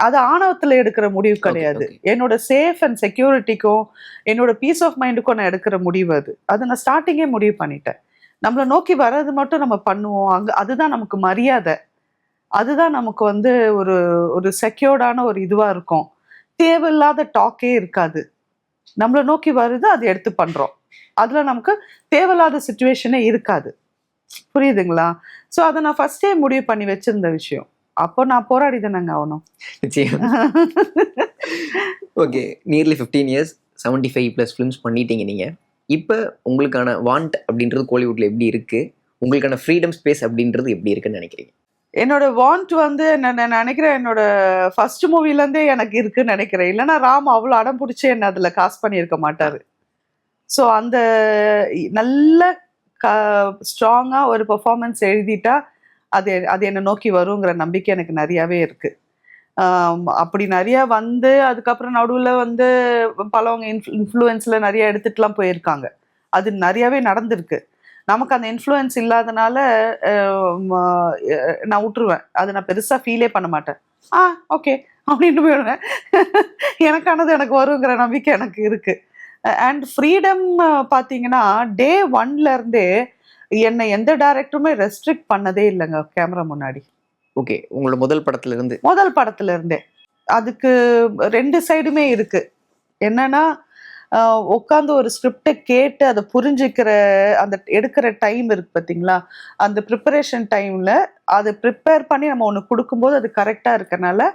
அது ஆணவத்தில் எடுக்கிற முடிவு கிடையாது. என்னோட சேஃப் அண்ட் செக்யூரிட்டிக்கும் என்னோட பீஸ் ஆஃப் மைண்டுக்கும் நான் எடுக்கிற முடிவு அது நான் ஸ்டார்டிங்கே முடிவு பண்ணிட்டேன். நம்மளை நோக்கி வர்றது மட்டும் நம்ம பண்ணுவோம், அதுதான் நமக்கு மரியாதை, அதுதான் நமக்கு வந்து ஒரு செக்யூர்டான ஒரு இதுவாக இருக்கும். தேவையில்லாத டாக்கே இருக்காது. நம்மளை நோக்கி வருது, அதை எடுத்து பண்ணுறோம். அதில் நமக்கு தேவையில்லாத சுச்சுவேஷனே இருக்காது. புரியுதுங்களா? ஸோ அதை நான் ஃபர்ஸ்டே முடிவு பண்ணி வச்சிருந்த விஷயம். அப்போ நான் போராடி தானங்க ஆகணும். ஓகே, நியர்லி 15 இயர்ஸ் 75+ ஃபிலிம்ஸ் பண்ணிட்டீங்க நீங்க. இப்போ உங்களுக்கான வாண்ட் அப்படின்றது கோலிவுட்ல எப்படி இருக்கு, உங்களுக்கான ஃப்ரீடம் ஸ்பேஸ் அப்படின்றது எப்படி இருக்குன்னு நினைக்கிறீங்க? என்னோட வாண்ட் வந்து நான் நினைக்கிறேன் என்னோட ஃபர்ஸ்ட் மூவிலேருந்தே எனக்கு இருக்குன்னு நினைக்கிறேன். இல்லைன்னா ராம் அவ்வளோ அடம் பிடிச்சி என்ன அதில் காஸ்ட் பண்ணியிருக்க மாட்டார். ஸோ அந்த நல்ல ஸ்ட்ராங்காக ஒரு பெர்ஃபார்மன்ஸ் எழுதிட்டா அது என்னை நோக்கி வருங்கிற நம்பிக்கை எனக்கு நிறையாவே இருக்குது. அப்படி நிறையா வந்து அதுக்கப்புறம் நடுவில் வந்து பலவங்க இன்ஃப்ளூயன்ஸில் நிறையா எடுத்துகிட்டுலாம் போயிருக்காங்க. அது நிறையாவே நடந்திருக்கு. நமக்கு அந்த இன்ஃப்ளூயன்ஸ் இல்லாதனால நான் விட்டுருவேன். அது நான் பெருசாக ஃபீலே பண்ண மாட்டேன். ஓகே அப்படின்னு போயிடுவேன். எனக்கானது எனக்கு வருங்கிற நம்பிக்கை எனக்கு இருக்குது. அண்ட் ஃப்ரீடம் பார்த்தீங்கன்னா டே 1லேருந்தே என்னை எந்த டைரக்டருமே ரெஸ்ட்ரிக்ட் பண்ணதே இல்லைங்க கேமரா முன்னாடி. ஓகே, உங்களோட முதல் படத்துல இருந்தே அதுக்கு 2 சைடுமே இருக்கு. என்னன்னா உட்காந்து ஒரு ஸ்கிரிப்டை கேட்டு அதை புரிஞ்சுக்கிற அந்த எடுக்கிற டைம் இருக்கு பார்த்தீங்களா, அந்த ப்ரிப்பரேஷன் டைமில் அதை ப்ரிப்பேர் பண்ணி நம்ம ஒன்று கொடுக்கும்போது அது கரெக்டாக இருக்கனால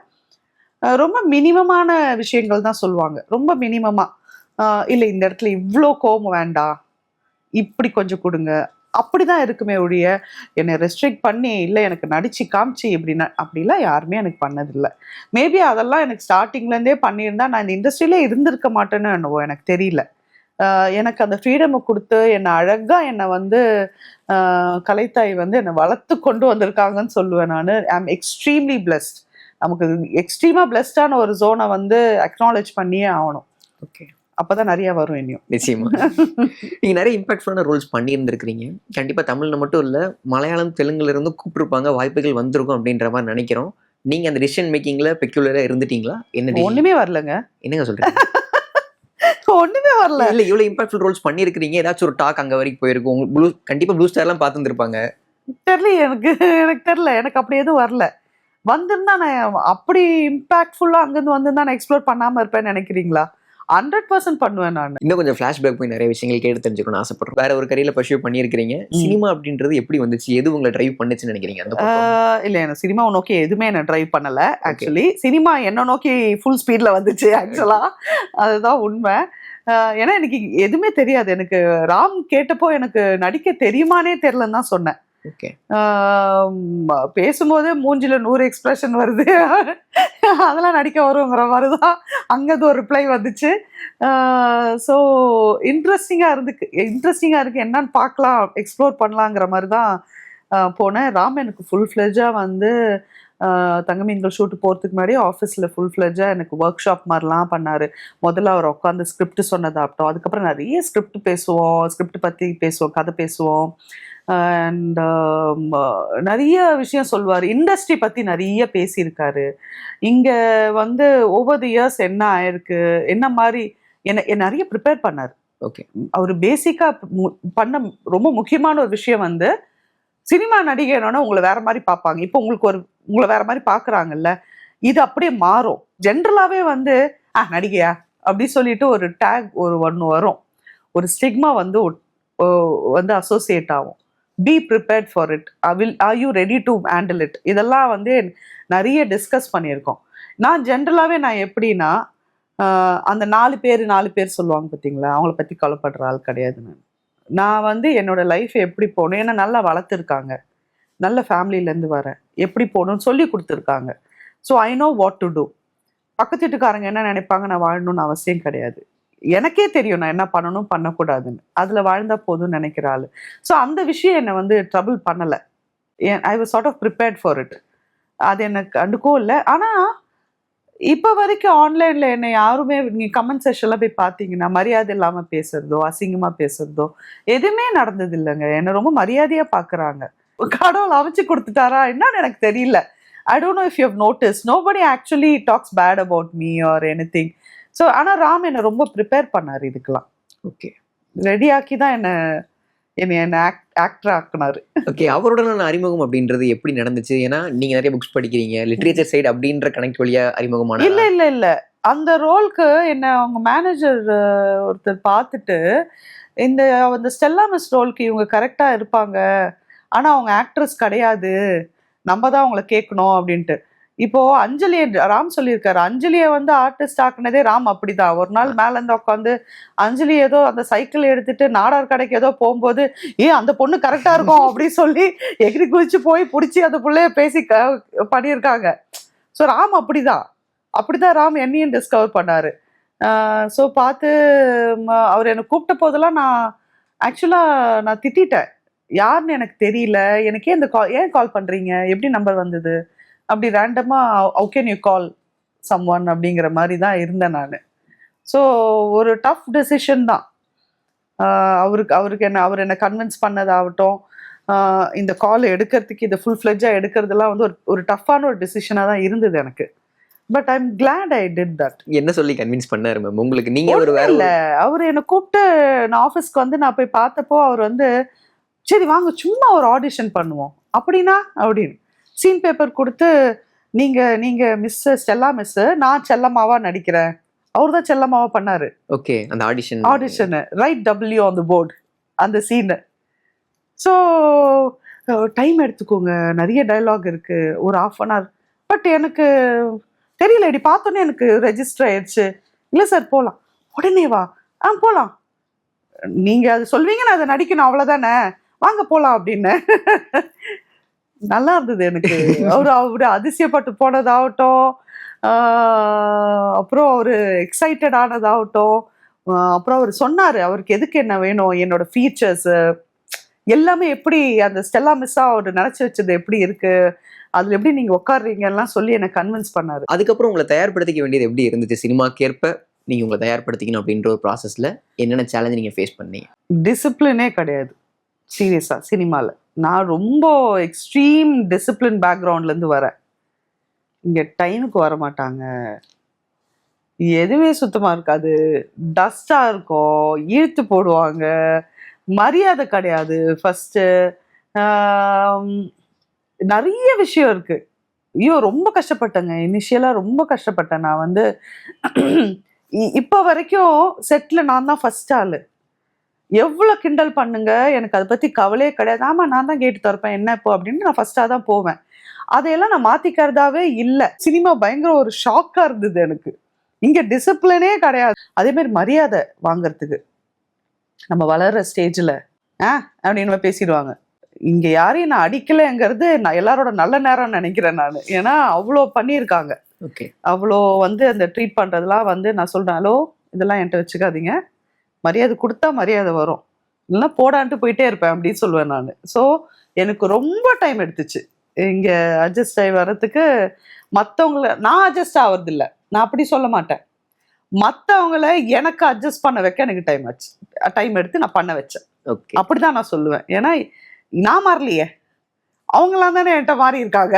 ரொம்ப மினிமமான விஷயங்கள் தான் சொல்லுவாங்க. ரொம்ப மினிமமாக, இல்லை இந்த இடத்துல இவ்வளோ கோபம் வேண்டாம், இப்படி கொஞ்சம் கொடுங்க, அப்படிதான் இருக்குமே ஒழிய என்னை ரெஸ்ட்ரிக்ட் பண்ணி இல்லை எனக்கு நடிச்சு காமிச்சு அப்படிலாம் யாருமே எனக்கு பண்ணதில்லை. மேபி அதெல்லாம் எனக்கு ஸ்டார்டிங்லேருந்தே பண்ணியிருந்தா நான் இந்த இண்டஸ்ட்ரியிலே இருந்திருக்க மாட்டேன்னு என்னவோ எனக்கு தெரியல. எனக்கு அந்த ஃப்ரீடமை கொடுத்து என்னை அழகாக என்னை வந்து கலைத்தாய் வந்து என்னை வளர்த்து கொண்டு வந்திருக்காங்கன்னு சொல்லுவேன் நான். ஐ ஆம் எக்ஸ்ட்ரீம்லி பிளெஸ்ட். நமக்கு எக்ஸ்ட்ரீமாக பிளெஸ்டான ஒரு ஜோனை வந்து அக்னாலேஜ் பண்ணியே ஆகணும். ஓகே, அப்பதான் நிறைய வரும் இன்னும். நிச்சயமா நீங்க நிறைய இம்பாக்ட்ஃபுல்லான ரோல்ஸ் பண்ணியிருந்திருக்கிறீங்க. கண்டிப்பா தமிழ்ல மட்டும் இல்ல, மலையாளம் தெலுங்குல இருந்து கூப்பிட்டுருப்பாங்க, வாய்ப்புகள் வந்திருக்கும் அப்படின்ற மாதிரி நினைக்கிறோம். நீங்க அந்த டிசிஷன் மேக்கிங்ல பெக்யூலரா இருந்துட்டீங்களா? என்ன ஒண்ணுமே வரலங்க. என்னங்க சொல்றீங்க? ஒண்ணுமே வரல. இல்ல, இவ்வளவு இம்பாக்ட்ஃபுல் ரோல்ஸ் பண்ணியிருக்கிறீங்க, ஏதாச்சும் ஒரு டாக் அங்க வரைக்கும் போயிருக்கும். கண்டிப்பா ப்ளூ ஸ்டார் எல்லாம் பார்த்துருப்பாங்க. தெரியல, எனக்கு தெரியல, எனக்கு அப்படி எதுவும் வரல. வந்திருந்தா நான் அப்படி இம்பாக்ட்ஃபுல்லா அங்கிருந்து வந்திருந்தா நான் எக்ஸ்ப்ளோர் பண்ணாம இருப்பேன்னு நினைக்கிறீங்களா? 100% பண்ணுவேன் நான். இன்னும் கொஞ்சம் ஃபிளாஷ்பேக் போய் நிறைய விஷயங்கள் கேட்டு தெரிஞ்சுக்கணும்னு ஆசைப்படுறேன். வேற ஒரு கரியர்ல பர்சியூ பண்ணியிருக்கிறீங்க. சினிமா அப்படின்றது எப்படி வந்துச்சு, எது உங்களை டிரைவ் பண்ணுச்சுன்னு நினைக்கிறீங்க? அந்த இல்ல எனக்கு சினிமாவை நோக்கி எதுவுமே என்ன டிரைவ் பண்ணல. ஆக்சுவலி சினிமா என்ன நோக்கி ஃபுல் ஸ்பீட்ல வந்துச்சு ஆக்சுவலா. அதுதான் உண்மை. ஏன்னா எனக்கு எதுவுமே தெரியாது. எனக்கு ராம் கேட்டப்போ எனக்கு நடிக்க தெரியுமானே தெரியலன்னு தான் சொன்னேன். பேசும்போது மூஞ்சில 100 எக்ஸ்பிரஷன் வருது, அதெல்லாம் நடிக்க வருங்கிற மாதிரிதான் அங்கது ஒரு ரிப்ளை வந்துச்சு. ஸோ இன்ட்ரெஸ்டிங்கா இருக்கு, என்னன்னு பார்க்கலாம், எக்ஸ்ப்ளோர் பண்ணலாங்கிற மாதிரி தான் போனேன். ராம் எனக்கு ஃபுல் ஃப்ளெஜா வந்து தங்கமீன்கள் ஷூட்டு போகிறதுக்கு முன்னாடி ஆஃபீஸில் ஃபுல் ஃப்ளெஜாக எனக்கு ஒர்க் ஷாப் மாதிரிலாம் பண்ணார். முதல்ல அவர் உட்காந்து ஸ்கிரிப்ட் சொன்னதாகட்டும், அதுக்கப்புறம் நிறைய ஸ்கிரிப்ட் பற்றி பேசுவோம், கதை பேசுவோம். அண்ட் நிறைய விஷயம் சொல்லுவார். இண்டஸ்ட்ரி பற்றி நிறைய பேசியிருக்காரு. இங்கே வந்து ஓவர் தி இயர்ஸ் என்ன ஆயிருக்கு, என்ன மாதிரி என்ன நிறைய ப்ரிப்பேர் பண்ணார். ஓகே, அவர் பேசிக்காக பண்ண ரொம்ப முக்கியமான ஒரு விஷயம் வந்து சினிமா நடிகர்னா உங்களை வேற மாதிரி பார்ப்பாங்க. இப்போ உங்களை வேற மாதிரி பார்க்குறாங்கல்ல, இது அப்படியே மாறும். ஜென்ரலாகவே வந்து நடிகையா அப்படி சொல்லிட்டு ஒரு டேக் ஒன்று வரும், ஒரு ஸ்டிக்மா வந்து அசோசியேட் ஆகும். Be prepared for it. Are you ready to handle it? இதெல்லாம் வந்து நிறைய டிஸ்கஸ் பண்ணியிருக்கோம். நான் ஜென்ரலாகவே நான் எப்படின்னா அந்த 4 பேர் சொல்லுவாங்க பார்த்தீங்களா, அவங்கள பற்றி கவலைப்படுற ஆள் கிடையாது. நான் வந்து என்னோட லைஃப் எப்படி போகணும், ஏன்னா நல்லா வளர்த்துருக்காங்க, நல்ல ஃபேமிலியிலேருந்து வரேன், எப்படி போகணும்னு சொல்லி கொடுத்துருக்காங்க. So I know what to do. பக்கத்து வீட்டுக்காரங்க என்ன நினைப்பாங்க, நான் வாழணும்னு அவசியம் கிடையாது. எனக்கே தெரியும் நான் என்ன பண்ணணும் பண்ணக்கூடாதுன்னு. அதில் வாழ்ந்தால் போதும்னு நினைக்கிற ஆள். ஸோ அந்த விஷயம் என்னை வந்து ட்ரபிள் பண்ணலை. I was sort of prepared for it. அது எனக்கு கண்டுக்கவும் இல்லை. ஆனால் இப்போ வரைக்கும் ஆன்லைனில் என்னை யாருமே நீங்கள் கமெண்ட் செஷன்லாம் போய் பார்த்தீங்கன்னா மரியாதை இல்லாமல் பேசுறதோ, அசிங்கமாக பேசுறதோ எதுவுமே நடந்தது இல்லைங்க. என்னை ரொம்ப மரியாதையாக பார்க்குறாங்க. கடவுள் அமைச்சு கொடுத்துட்டாரா என்னன்னு எனக்கு தெரியல. I don't know if you have noticed, nobody actually talks bad about me or anything. So ஆனால் ராம் என்னை ரொம்ப ப்ரிப்பேர் பண்ணார் இதுக்கெல்லாம். ஓகே, ரெடி ஆக்கி தான் என்னை ஆக்டர் ஆக்குனாரு. ஓகே, அவருடனான அறிமுகம் அப்படின்றது எப்படி நடந்துச்சு? ஏன்னா நீங்க நிறைய புக்ஸ் படிக்கிறீங்க, லிட்ரேச்சர் சைடு அப்படின்ற கனெக்ட் வழியா அறிமுகமான? இல்ல அந்த ரோலுக்கு என்ன அவங்க மேனேஜர் ஒருத்தர் பார்த்துட்டு, இந்த ஸ்டெல்லா மிஸ் ரோலுக்கு இவங்க கரெக்டா இருப்பாங்க, ஆனா அவங்க ஆக்ட்ரஸ் கிடையாது, நம்ம தான் அவங்கள கேட்கணும் அப்படின்ட்டு. இப்போ அஞ்சலியை ராம் சொல்லியிருக்காரு. அஞ்சலியை வந்து ஆர்டிஸ்ட் ஆக்குனதே ராம் அப்படிதான். ஒரு நாள் மேல இருந்து உட்காந்து அஞ்சலி ஏதோ அந்த சைக்கிள் எடுத்துட்டு நாடார் கடைக்கு ஏதோ போகும்போது அந்த பொண்ணு கரெக்டா இருக்கும் அப்படின்னு சொல்லி எகிரி குதிச்சு போய் பிடிச்சி அந்த பிள்ளைய பேசி பண்ணியிருக்காங்க. ஸோ ராம் அப்படிதான் ராம் என்னையும் டிஸ்கவர் பண்ணாரு. ஸோ பார்த்து அவர் என்னை கூப்பிட்ட போதெல்லாம் நான் திட்டேன். யாருன்னு எனக்கு தெரியல, எனக்கே ஏன் கால் பண்றீங்க, எப்படி நம்பர் வந்தது, அப்படி ரேண்டமா how can you call someone அப்படிங்கிற மாதிரி தான் இருந்தேன் நான். ஸோ ஒரு டஃப் டெசிஷன் தான். அவர் என்னை கன்வின்ஸ் பண்ணதாகட்டும், இந்த கால் எடுக்கிறதுக்கு, இதை ஃபுல் ஃப்ளெட்ஜாக எடுக்கிறதுலாம் வந்து ஒரு டஃப்பான ஒரு டெசிஷனாக தான் இருந்தது எனக்கு. But I am glad I did that. என்ன சொல்லி கன்வின்ஸ் பண்ணாரு மேம் உங்களுக்கு? நீங்க ஒரு வேற இல்ல, அவர் என்னை கூப்பிட்டு நான் ஆஃபீஸ்க்கு வந்து நான் போய் பார்த்தப்போ அவர் வந்து சரி வாங்க சும்மா ஒரு ஆடிஷன் பண்ணுவோம் அப்படின்னு சீன் பேப்பர் கொடுத்து, நீங்க மிஸ் ஸ்டெல்லா மிஸ், நான் செல்லம்மாவா நடிக்கிறேன். அவர் தான் செல்லம்மாவா பண்ணாரு. ஓகே, அந்த audition right W on the board அந்த சீனு. ஸோ டைம் எடுத்துக்கோங்க, நிறைய டயலாக் இருக்கு, ஒரு 1/2 hour. பட் எனக்கு தெரியல, இப்படி பார்த்தோன்னே எனக்கு ரெஜிஸ்டர் ஆயிடுச்சு. இல்லை சார் போகலாம். உடனே வா, போகலாம், நீங்கள் அது சொல்வீங்க, நான் அதை நடிக்கணும், அவ்வளோதானே, வாங்க போகலாம் அப்படின்னு. நல்லா இருந்தது எனக்கு. அவரு அதிசயப்பட்டு போனதாகட்டும், அப்புறம் அவரு எக்ஸைட்டட் ஆனதாகட்டும், அப்புறம் அவர் சொன்னார் அவருக்கு எதுக்கு என்ன வேணும், என்னோட ஃபீச்சர்ஸ் எல்லாமே எப்படி அந்த ஸ்டெல்லா மிஸ்ஸாக அவர் நினச்சி வச்சது எப்படி இருக்கு, அதில் எப்படி நீங்கள் உட்காடுறீங்கலாம் சொல்லி என்னை கன்வின்ஸ் பண்ணார். அதுக்கப்புறம் உங்களை தயார்படுத்திக்க வேண்டியது எப்படி இருந்துச்சு? சினிமாக்கேற்ப நீங்கள் உங்களை தயார்படுத்திக்கணும் அப்படின்ற ஒரு ப்ராசஸில் என்னென்ன சேலஞ்ச் நீங்கள் ஃபேஸ் பண்ணீங்க? டிசிப்ளினே கிடையாது சீரியஸாக சினிமாவில். நான் ரொம்ப எக்ஸ்ட்ரீம் டிசிப்ளின் பேக்ரவுண்ட்லேருந்து வரேன். இங்கே டைமுக்கு வர மாட்டாங்க, எதுவுமே சுத்தமாக இருக்காது, டஸ்டாக இருக்கும், இழுத்து போடுவாங்க, மரியாதை கிடையாது. ஃபஸ்ட்டு நிறைய விஷயம் இருக்குது. ஐயோ ரொம்ப கஷ்டப்பட்டேங்க, இனிஷியலாக ரொம்ப கஷ்டப்பட்டேன். நான் வந்து இப்போ வரைக்கும் செட்ல நான் தான் ஃபர்ஸ்ட் ஆளு. எவ்வளவு கிண்டல் பண்ணுங்க, எனக்கு அதை பத்தி கவலையே கிடையாது. ஆமா நான் தான் கேட்டு திறப்பேன் என்ன இப்போ அப்படின்னு நான் ஃபர்ஸ்டா தான் போவேன். அதையெல்லாம் நான் மாத்திக்கிறதாவே இல்லை. சினிமா பயங்கர ஒரு ஷாக்கா இருந்தது எனக்கு. இங்க டிசிப்ளினே கிடையாது. அதே மாதிரி மரியாதை வாங்கறதுக்கு நம்ம வளர்ற ஸ்டேஜ்ல அப்படின்னு பேசிடுவாங்க. இங்க யாரையும் நான் அடிக்கலைங்கிறது நான் எல்லாரோட நல்ல நேரம் நினைக்கிறேன் நான். ஏன்னா அவ்வளோ பண்ணியிருக்காங்க. அவ்வளோ அந்த ட்ரீட் பண்றதெல்லாம் நான் சொல்றேன், ஹலோ இதெல்லாம் என்கிட்ட வச்சுக்காதீங்க, மரியாதை கொடுத்தா மரியாதை வரும், இல்லைன்னா போடான்ட்டு போயிட்டே இருப்பேன் அப்படின்னு சொல்லுவேன் நான். ஸோ எனக்கு ரொம்ப டைம் எடுத்துச்சு இங்க அட்ஜஸ்ட் ஆகி வர்றதுக்கு. மற்றவங்கள நான் அட்ஜஸ்ட் ஆகிறது இல்லை, நான் அப்படி சொல்ல மாட்டேன். மற்றவங்கள எனக்கு அட்ஜஸ்ட் பண்ண வைக்க எனக்கு டைம் எடுத்து நான் பண்ண வச்சேன். அப்படிதான் நான் சொல்லுவேன். ஏன்னா நான் மாறலையே, அவங்களாம் தானே என்கிட்ட மாறி இருக்காங்க.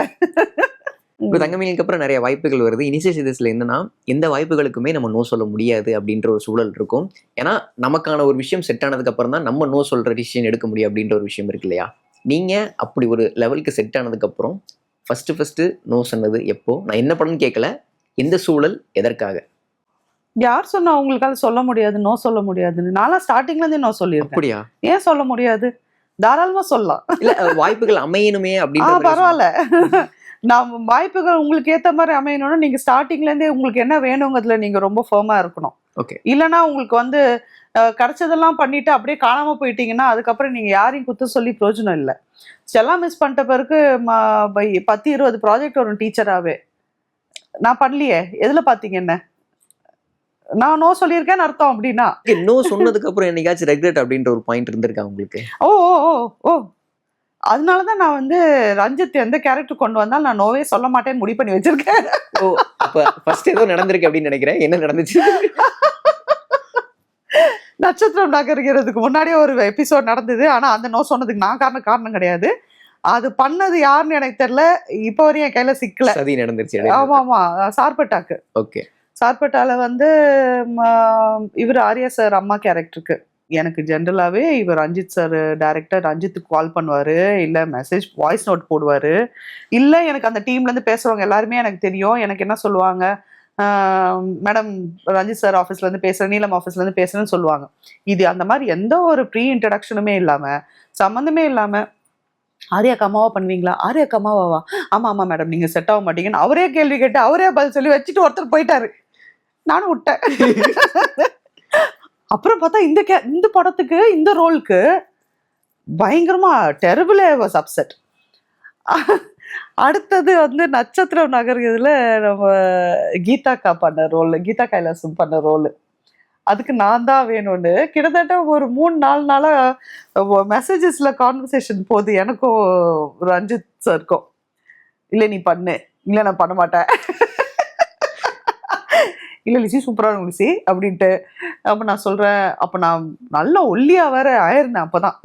இப்போ தங்கமயிலுக்கு அப்புறம் நிறைய வாய்ப்புகள் வருது. இனிஷியல் ஸ்டேஜஸ்ல என்னன்னா எந்த வாய்ப்புகளுக்குமே நம்ம நோ சொல்ல முடியாது அப்படின்ற ஒரு சூழல் இருக்கும். ஏன்னா நமக்கான ஒரு விஷயம் செட் ஆனதுக்கு அப்புறம் தான் நம்ம நோ சொல்ற டிசிஷன் எடுக்க முடியும் அப்படின்ற ஒரு விஷயம் இருக்கு இல்லையா? நீங்க அப்படி ஒரு லெவலுக்கு செட் ஆனதுக்கு அப்புறம் ஃபர்ஸ்ட் நோ சொன்னது எப்போ? நான் என்ன பண்ணணும்னு கேட்கல, எந்த சூழல், எதற்காக? யார் சொன்னா உங்களுக்காக சொல்ல முடியாது, நோ சொல்ல முடியாதுன்னு? நான்லாம் ஸ்டார்டிங்ல இருந்தே நோ சொல்லியிருக்கேன். அப்படியா? ஏன் சொல்ல முடியாது? தாராளமா சொல்லலாம். இல்ல வாய்ப்புகள் அமையணுமே அப்படின்னு. பரவாயில்ல, நான் வாய்ப்புகள் உங்களுக்கு ஏத்த மாதிரி அமையணும்னா நீங்க ஸ்டார்டிங்ல இருந்தே உங்களுக்கு என்ன வேணுங்கிறதுல நீங்க ரொம்ப ஃபர்மா இருக்கணும். இல்லைன்னா உங்களுக்கு கிடைச்சதெல்லாம் பண்ணிட்டு அப்படியே காணாம போயிட்டீங்கன்னா அதுக்கப்புறம் நீங்க யாரையும் குத்த சொல்லி பிரயோஜனம் இல்லை. எல்லாம் மிஸ் பண்ணிட்ட பிறகு 10-20 ப்ராஜெக்ட் வரும் டீச்சராகவே. நான் பண்ணலையே, எதுல பாத்தீங்க என்ன? நான் நோ சொல்லியிருக்கேன்னு அர்த்தம். அப்படின்னா நோ சொன்னதுக்கு அப்புறம் என்னைக்காச்சும் ரெக்ரெட் அப்படின்ற ஒரு பாயிண்ட் இருந்திருக்கா உங்களுக்கு? ஓ ஓ ஓ அதனாலதான் நான் ரஞ்சித் எந்த கேரக்டர் கொண்டு வந்தாலும் நான் நோவே சொல்ல மாட்டேன்னு முடிவு பண்ணி வச்சிருக்கேன். ஓ அப்ப ஃபர்ஸ்ட் ஏதோ நடந்திருக்கு அப்படின்னு நினைக்கிறேன். என்ன நடந்துச்சு? நட்சத்திரம் நகர்கிறதுக்கு முன்னாடியே ஒரு எபிசோட் நடந்தது. ஆனா அந்த நோ சொன்னதுக்கு நான் காரணம் கிடையாது. அது பண்ணது யாருன்னு எனக்கு தெரியல, இப்போ வரையும் என் கையில சிக்கல. சதி நடந்துருச்சு. ஆமா சார்பட்டாக்கு. ஓகே. சார்பட்டால இவர் ஆர்யா சார் அம்மா கேரக்டருக்கு எனக்கு ஜென்ரலாகவே இவர் ரஞ்சித் சார் டைரக்டர் ரஞ்சித்துக்கு கால் பண்ணுவார், இல்லை மெசேஜ் வாய்ஸ் நோட் போடுவார். இல்லை எனக்கு அந்த டீம்லேருந்து பேசுகிறவங்க எல்லாருமே எனக்கு தெரியும். எனக்கு என்ன சொல்லுவாங்க, மேடம் ரஞ்சித் சார் ஆஃபீஸ்லேருந்து பேசுகிறேன், நீலம் ஆஃபீஸ்லேருந்து பேசுகிறேன்னு சொல்லுவாங்க. இது அந்த மாதிரி எந்த ஒரு ப்ரீ இன்ட்ரடக்ஷனுமே இல்லாமல், சம்மந்தமே இல்லாமல், ஆர்யாக்கு அம்மாவா பண்ணுவீங்களா, ஆர்யாக்கு அம்மாவாவா, ஆமாம் ஆமாம் மேடம் நீங்கள் செட் ஆக மாட்டீங்கன்னு அவரே கேள்வி கேட்டு அவரே பதில் சொல்லி வச்சுட்டு ஒருத்தர் போயிட்டாரு. நானும் விட்டேன். அப்புறம் பார்த்தா இந்த படத்துக்கு இந்த ரோலுக்கு பயங்கரமா டெரிபிள் வாஸ் அப்செட். அடுத்தது நட்சத்திரம் நகர்கிறதுல நம்ம கீதாக்கா பண்ண ரோல், கீதா கைலாசம் பண்ண ரோல், அதுக்கு நான் தான் வேணும்னு கிட்டத்தட்ட ஒரு 3-4 நாளா மெசேஜஸ்ல கான்வர்சேஷன் போகுது எனக்கும் ரஞ்சித் சாருக்கும். இல்லை நீ பண்ணு, இல்லை நான் பண்ண மாட்டேன், இல்லை லிசி சூப்பராக லிசி அப்படின்ட்டு. அப்போ நான் சொல்கிறேன், அப்போ நான் நல்லா ஒல்லியாக வேற ஆயிருந்தேன் அப்போதான்.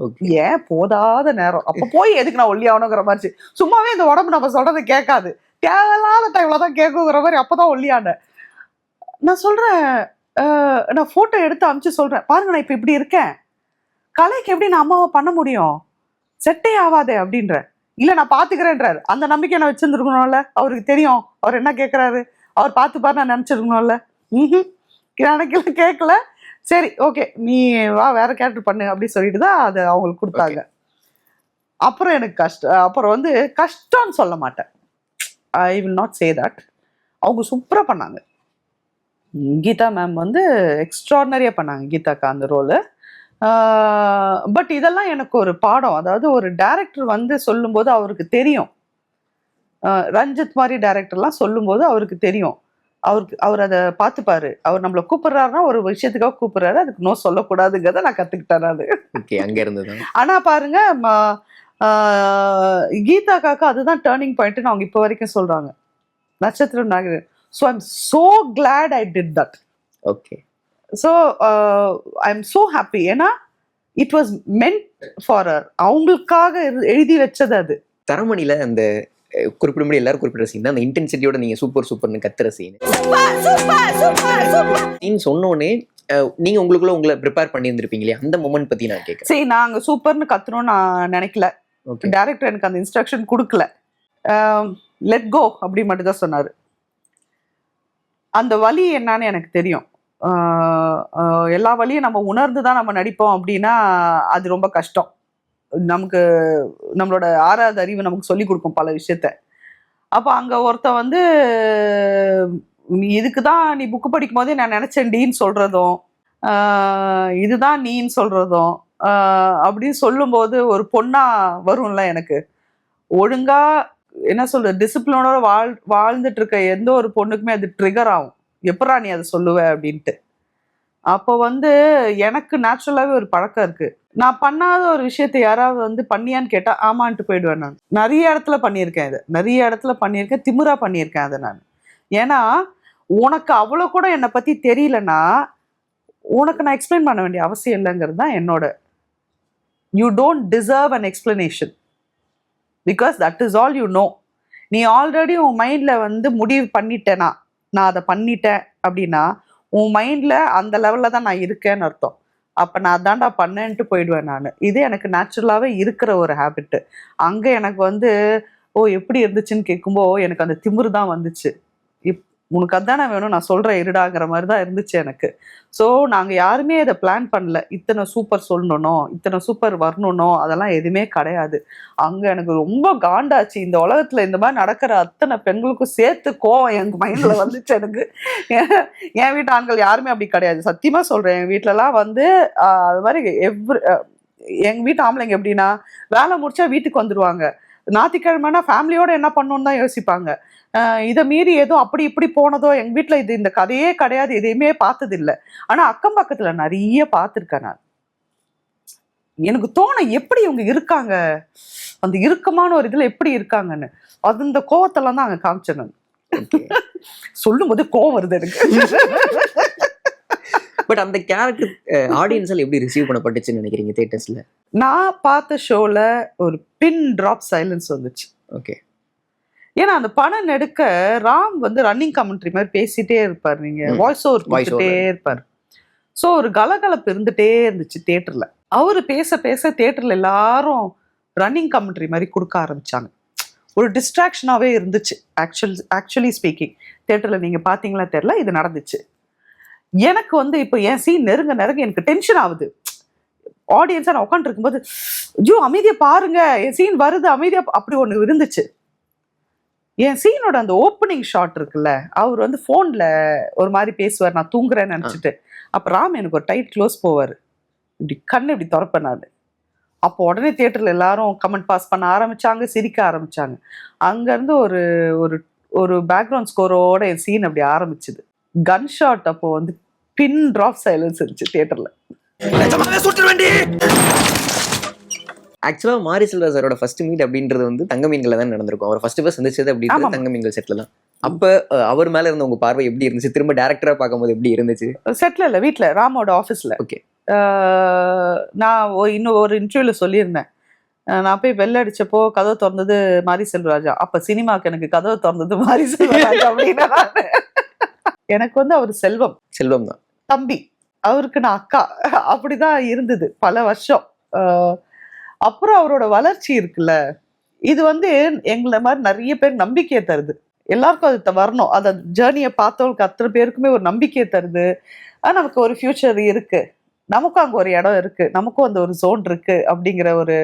ஏன் போதாத நேரம் அப்போ போய் எதுக்கு நான் ஒல்லியாகணுங்கிற மாதிரி, சும்மாவே இந்த உடம்பு நம்ம சொல்கிறத கேட்காது, தேவையில்லாத டைமில் தான் கேட்குங்கிற மாதிரி அப்போ தான் ஒல்லியானேன். நான் சொல்கிறேன், நான் ஃபோட்டோ எடுத்து அனுப்பிச்சு சொல்கிறேன், பாருங்க நான் இப்போ இப்படி இருக்கேன், கலைக்கு எப்படி நான் அம்மாவை பண்ண முடியும், செட்டே ஆகாதே அப்படின்ற. இல்லை நான் பார்த்துக்கிறேன்றாரு. அந்த நம்பிக்கை நான் வச்சுருந்துருக்கணும்ல, அவருக்கு தெரியும் அவர் என்ன கேட்குறாரு, அவர் பார்த்துப்பாரு நான் நினச்சிருக்கணும்ல. எனக்கு கேட்கல. சரி ஓகே நீ வா வேற கேரக்டர் பண்ணு அப்படின்னு சொல்லிட்டு தான் அதை அவங்களுக்கு கொடுத்தாங்க. அப்புறம் எனக்கு அப்புறம் கஷ்டம்னு சொல்ல மாட்டேன், I will not say that. அவங்க சூப்பராக பண்ணாங்க. கீதா மேம் எக்ஸ்ட்ராடனரியாக பண்ணாங்க கீதாக்கா அந்த ரோலு. பட் இதெல்லாம் எனக்கு ஒரு பாடம். அதாவது ஒரு டைரக்டர் சொல்லும்போது அவருக்கு தெரியும், ரஞ்சித் மாதிரி டைரக்டர்லாம் சொல்லும்போது அவருக்கு தெரியும், அவர் அதை பார்த்துப்பாரு. அவர் நம்மளை கூப்பிடுறாருன்னா ஒரு விஷயத்துக்காக கூப்பிடுறாரு, அதுக்கு நோ சொல்லக்கூடாதுங்கிறத நான் கற்றுக்கிட்டேன் நான். ஆனால் பாருங்க கீதா காக்கா அதுதான் டேர்னிங் பாயிண்ட்னு அவங்க இப்போ வரைக்கும் சொல்கிறாங்க, நட்சத்திரம் நாகர். So I am so glad I did that. Okay. So I am so happy. ஏன்னா it was meant for her, அவங்களுக்காக எழுதி வச்சது அது. தரமணியில் அந்த குறிப்பிடும்படி எல்லாரும் குறிப்பிட்ட சீன் தான் அந்த இன்டென்சிட்டியோட நீங்க சூப்பர் சூப்பர்னு கத்துற சீன். சொன்னோடனே நீங்க உங்களை ப்ரிப்பேர் பண்ணியிருந்திருப்பீங்க இல்லையா, அந்த மொமெண்ட் பத்தி நான் கேட்குறேன். சரி, நாங்க சூப்பர்னு கத்துறோம் நான் நினைக்கல. டைரக்டர் எனக்கு அந்த இன்ஸ்ட்ரக்ஷன் கொடுக்கல, லெட் கோ அப்படி மட்டும் தான் சொன்னாரு. அந்த வலி என்னன்னு எனக்கு தெரியும். எல்லா வழியும் நம்ம உணர்ந்து தான் நம்ம நடிப்போம் அப்படின்னா அது ரொம்ப கஷ்டம். நமக்கு நம்மளோட ஆறாவது அறிவு நமக்கு சொல்லி கொடுக்கும் பல விஷயத்த. அப்போ அங்கே ஒருத்தன் வந்து நீ இதுக்கு தான் நீ புக்கு படிக்கும் போதே நான் நினச்சேன் டீன்னு சொல்கிறதும், இதுதான் நீன்னு சொல்கிறதும் அப்படின்னு சொல்லும்போது ஒரு பொண்ணா வரும்ல எனக்கு ஒழுங்கா என்ன சொல்றது டிசிப்ளினோட வாழ்ந்துட்டு இருக்க எந்த ஒரு பொண்ணுக்குமே அது ட்ரிகர் ஆகும். எப்படா நீ அதை சொல்லுவ அப்படின்ட்டு. அப்போ வந்து எனக்கு நேச்சுரலாகவே ஒரு பழக்கம் இருக்கு. நான் பண்ணாத ஒரு விஷயத்தை யாராவது வந்து பண்ணியான்னு கேட்டால் ஆமான்ட்டு போயிடுவேன். நான் நிறைய இடத்துல பண்ணியிருக்கேன். இதை நிறைய இடத்துல பண்ணியிருக்கேன், திமிரா பண்ணியிருக்கேன் அதை நான். ஏன்னா உனக்கு அவ்வளோ கூட என்னை பற்றி தெரியலன்னா உனக்கு நான் எக்ஸ்பிளைன் பண்ண வேண்டிய அவசியம் இல்லைங்கிறது தான் என்னோட. You don't deserve an explanation because that is all you know. நீ ஆல்ரெடி உன் மைண்டில் வந்து முடிவு பண்ணிட்டேனா நான் அதை பண்ணிட்டேன் அப்படின்னா உன் மைண்டில் அந்த லெவலில் தான் நான் இருக்கேன்னு அர்த்தம். அப்போ நான் அதான்டா பண்ணேன்ட்டு போயிடுவேன் நான். இது எனக்கு நேச்சுரலாகவே இருக்கிற ஒரு ஹேபிட்டு. அங்கே எனக்கு வந்து எப்படி இருந்துச்சுன்னு கேட்கும்போது எனக்கு அந்த திமிரு தான் வந்துச்சு. உனக்கு அதானே வேணும் நான் சொல்கிறேன் இருடாங்கிற மாதிரி தான் இருந்துச்சு எனக்கு. ஸோ நாங்கள் யாருமே இதை பிளான் பண்ணல. இத்தனை சூப்பர் சொல்லணும், இத்தனை சூப்பர் வரணும், அதெல்லாம் எதுவுமே கிடையாது. அங்கே எனக்கு ரொம்ப காண்டாச்சு. இந்த உலகத்தில் இந்த மாதிரி நடக்கிற அத்தனை பெண்களுக்கும் சேர்த்து கோவம் எங்கள் மைண்டில் வந்துச்சு எனக்கு. என் வீட்டு ஆண்கள் யாருமே அப்படி கிடையாது, சத்தியமாக சொல்கிறேன். என் வீட்டிலலாம் வந்து அது மாதிரி எங்கள் வீட்டு ஆம்பளைங்க எப்படின்னா வேலை முடிச்சா வீட்டுக்கு வந்துடுவாங்க. ஞாயிற்றுக்கிழமைனா ஃபேமிலியோட என்ன பண்ணணும்னு தான் யோசிப்பாங்க. இதை மீறி ஏதோ அப்படி இப்படி போனதோ எங்கள் வீட்டில் இது இந்த கதையே கிடையாது, எதையுமே பார்த்தது இல்லை. ஆனால் அக்கம் பக்கத்தில் நிறைய பார்த்துருக்கேன் நான். எனக்கு தோணும் எப்படி இவங்க இருக்காங்க, அந்த இறுக்கமான ஒரு இதில் எப்படி இருக்காங்கன்னு. அது இந்த கோவத்தெல்லாம் தான் அங்கே காமிச்சேன் நான். சொல்லும் போது கோவம் வருது எனக்கு. பட் அந்த கேரக்டர் ஆடியன்ஸால் எப்படி ரிசீவ் பண்ணப்பட்டுச்சுன்னு நினைக்கிறீங்க தியேட்டர்ஸ்ல? நான் பார்த்த ஷோல ஒரு பின் ட்ராப் சைலன்ஸ் வந்துச்சு. ஓகே. ஏன்னா அந்த படம் நெடுக்க ராம் வந்து ரன்னிங் கமெண்ட்ரி மாதிரி பேசிட்டே இருப்பார், நீங்க வாய்ஸ் ஓவர் கொடுத்துட்டே இருப்பார். ஸோ ஒரு கலகலப்பு இருந்துட்டே இருந்துச்சு தியேட்டர்ல. அவரு பேச பேச தியேட்டர்ல எல்லாரும் ரன்னிங் கமெண்ட்ரி மாதிரி கொடுக்க ஆரம்பிச்சாங்க. ஒரு டிஸ்ட்ராக்ஷனாகவே இருந்துச்சு. ஆக்சுவலி ஸ்பீக்கிங் தியேட்டர்ல நீங்க பார்த்தீங்களா தெரியல, இது நடந்துச்சு. எனக்கு வந்து இப்போ என் சீன் நெருங்க நெருங்க எனக்கு டென்ஷன் ஆகுது. ஆடியன்ஸாக நான் உட்காந்துட்டு இருக்கும்போது ஐயோ அமைதியாக பாருங்க என் சீன் வருது அமைதியாக, அப்படி ஒன்று இருந்துச்சு. என் சீனோட அந்த ஓப்பனிங் ஷாட் இருக்குல்ல, அவர் வந்து ஃபோனில் ஒரு மாதிரி பேசுவார், நான் தூங்குறேன்னு நினச்சிட்டு. அப்போ ராம் எனக்கு ஒரு டைட் க்ளோஸ் போவார், இப்படி கண்ணு இப்படி திறப்பேன் நான். அப்போ உடனே தியேட்டரில் எல்லாரும் கமெண்ட் பாஸ் பண்ண ஆரம்பித்தாங்க, சிரிக்க ஆரம்பித்தாங்க. அங்கேருந்து ஒரு ஒரு ஒரு பேக்ரவுண்ட் ஸ்கோரோட என் சீன் அப்படி ஆரம்பிச்சுது. கன் ஷாட் அப்போ வந்து பின் ட்ராப் சைலன்ஸ் இருந்துச்சு தியேட்டரில். ஆக்சுவலாக மாரி செல்வா சாரோட ஃபர்ஸ்ட் மீட் அப்படின்றது வந்து தங்க மீன்களை தான் நடந்திருக்கும். அவர் ஃபர்ஸ்ட் சந்திச்சது அப்படின்றது தங்க மீன்கள் செட்டில் தான். அப்போ அவர் மேலே இருந்த உங்கள் பார்வை எப்படி இருந்துச்சு? திரும்ப டேரக்டராக பார்க்கும்போது எப்படி இருந்துச்சு? செட்டில் இல்லை, வீட்டில் ராமோட ஆஃபீஸில். ஓகே. நான் இன்னும் ஒரு இன்டர்வியூவில் சொல்லியிருந்தேன், நான் போய் பெல் அடிச்சப்போ கதவை திறந்தது மாரி செல்வராஜா, அப்போ சினிமாவுக்கு எனக்கு கதவை திறந்தது மாரி செல்வராஜா அப்படின்னா. எனக்கு வந்து அவர் செல்வம் தான், தம்பி, அவருக்கு நான் அக்கா, அப்படிதான் இருந்தது பல வருஷம். அப்புறம் அவரோட வளர்ச்சி இருக்குல்ல, இது வந்து எங்களை மாதிரி நிறைய பேர் நம்பிக்கையை தருது. எல்லாருக்கும் அது வரணும், அந்த ஜேர்னியை பார்த்தவங்களுக்கு அத்தனை பேருக்குமே ஒரு நம்பிக்கையை தருது. நமக்கு ஒரு ஃபியூச்சர் இருக்கு, நமக்கும் அங்கே ஒரு இடம் இருக்கு, நமக்கும் அந்த ஒரு ஜோன் இருக்கு அப்படிங்கிற ஒரு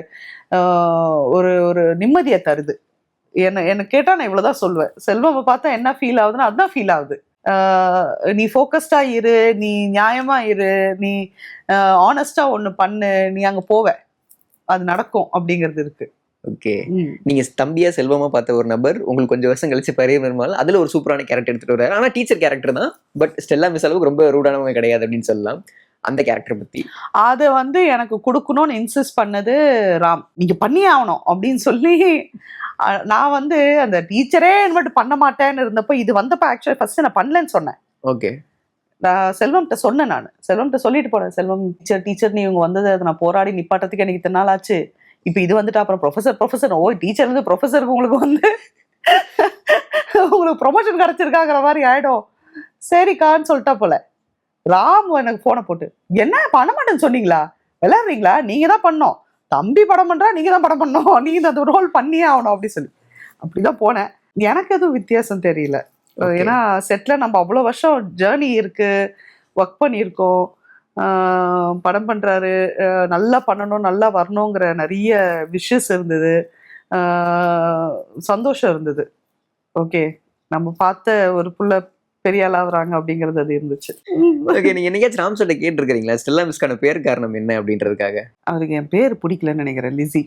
ஒரு ஒரு நிம்மதியை தருது. என்ன கேட்டால் நான் இவ்வளோதான் சொல்லுவேன். செல்வம் பார்த்தா என்ன ஃபீல் ஆகுதுன்னா அதுதான் ஃபீல் ஆகுது. நீ ஃபோக்கஸ்டா இரு, நீ நியாயமா இரு, நீ ஆனஸ்டா ஒன்று பண்ணு, நீ அங்கே போவ, அது நடக்கும் அப்படிங்கிறது இருக்கு. ஓகே. நீங்க தம்பியா செல்வமா பார்த்த ஒரு நபர் உங்களுக்கு கொஞ்சம் வருஷம் கழிச்சு பெரியவர்கள் அதுல ஒரு சூப்பரான கேரக்டர் எடுத்துட்டு வர்றாரு. ஆனா டீச்சர் கேரக்டர் தான், பட் ஸ்டெல்லா மிஸ் அளவுக்கு ரொம்ப ரூடானவங்க கிடையாது அப்படின்னு சொல்லலாம். அந்த கேரக்டர் பத்தி அதை வந்து எனக்கு கொடுக்கணும்னு இன்சிஸ்ட் பண்ணது ராம். நீங்க பண்ணியே ஆகணும் அப்படின்னு சொல்லி நான் வந்து அந்த டீச்சரே மட்டும் பண்ண மாட்டேன்னு இருந்தப்போ இது வந்தப்போ ஆக்சுவலி ஃபர்ஸ்ட் நான் பண்ணலன்னு சொன்னேன். ஓகே. நான் செல்வம்கிட்ட சொன்னேன், நான் செல்வம்கிட்ட சொல்லிட்டு போனேன், செல்வம் டீச்சர் நீ இவங்க வந்தது அதை நான் போராடி நிப்பாட்டத்துக்கு எனக்கு இத்தனை நாள் ஆச்சு, இப்போ இது வந்துட்டு அப்புறம் ப்ரொஃபஸர் டீச்சர்லேருந்து ப்ரொஃபஸருக்கு உங்களுக்கு வந்து உங்களுக்கு ப்ரொமோஷன் கிடச்சிருக்காங்கிற மாதிரி ஆகிடும். சரிக்கான்னு சொல்லிட்டா போல. ராம் எனக்கு ஃபோனை போட்டு என்ன பண்ண மாட்டேன்னு சொன்னீங்களா, விளையாடுறீங்களா, நீங்கள் தான் பண்ணோம், தம்பி படம் பண்ணுறா, நீங்கள் தான் படம் பண்ணோம், நீங்கள் அந்த ரோல் பண்ணியே ஆகணும் அப்படின்னு சொல்லி அப்படிதான் போனேன். எனக்கு எதுவும் வித்தியாசம் தெரியல. ஏன்னா செட்டில் நம்ம அவ்வளோ வருஷம் ஜேர்னி இருக்கு, ஒர்க் பண்ணியிருக்கோம், படம் பண்ணுறாரு, நல்லா பண்ணணும் நல்லா வரணுங்கிற நிறைய விஷஸ் இருந்தது, சந்தோஷம் இருந்தது. ஓகே, நம்ம பார்த்த ஒரு புள்ள பெரிய ஆளாகிறாங்க அப்படிங்கிறது அது இருந்துச்சு. ஓகே, நீங்க என்னைக்காச்சும் ராம் சார்ட்ட கேட்டிருக்கீங்களா ஸ்டெல்லா மிஸ்க்கான பேர் காரணம் என்ன அப்படின்றதுக்காக? அவருக்கு என் பேர் பிடிக்கலன்னு நினைக்கிறேன், லிஸி.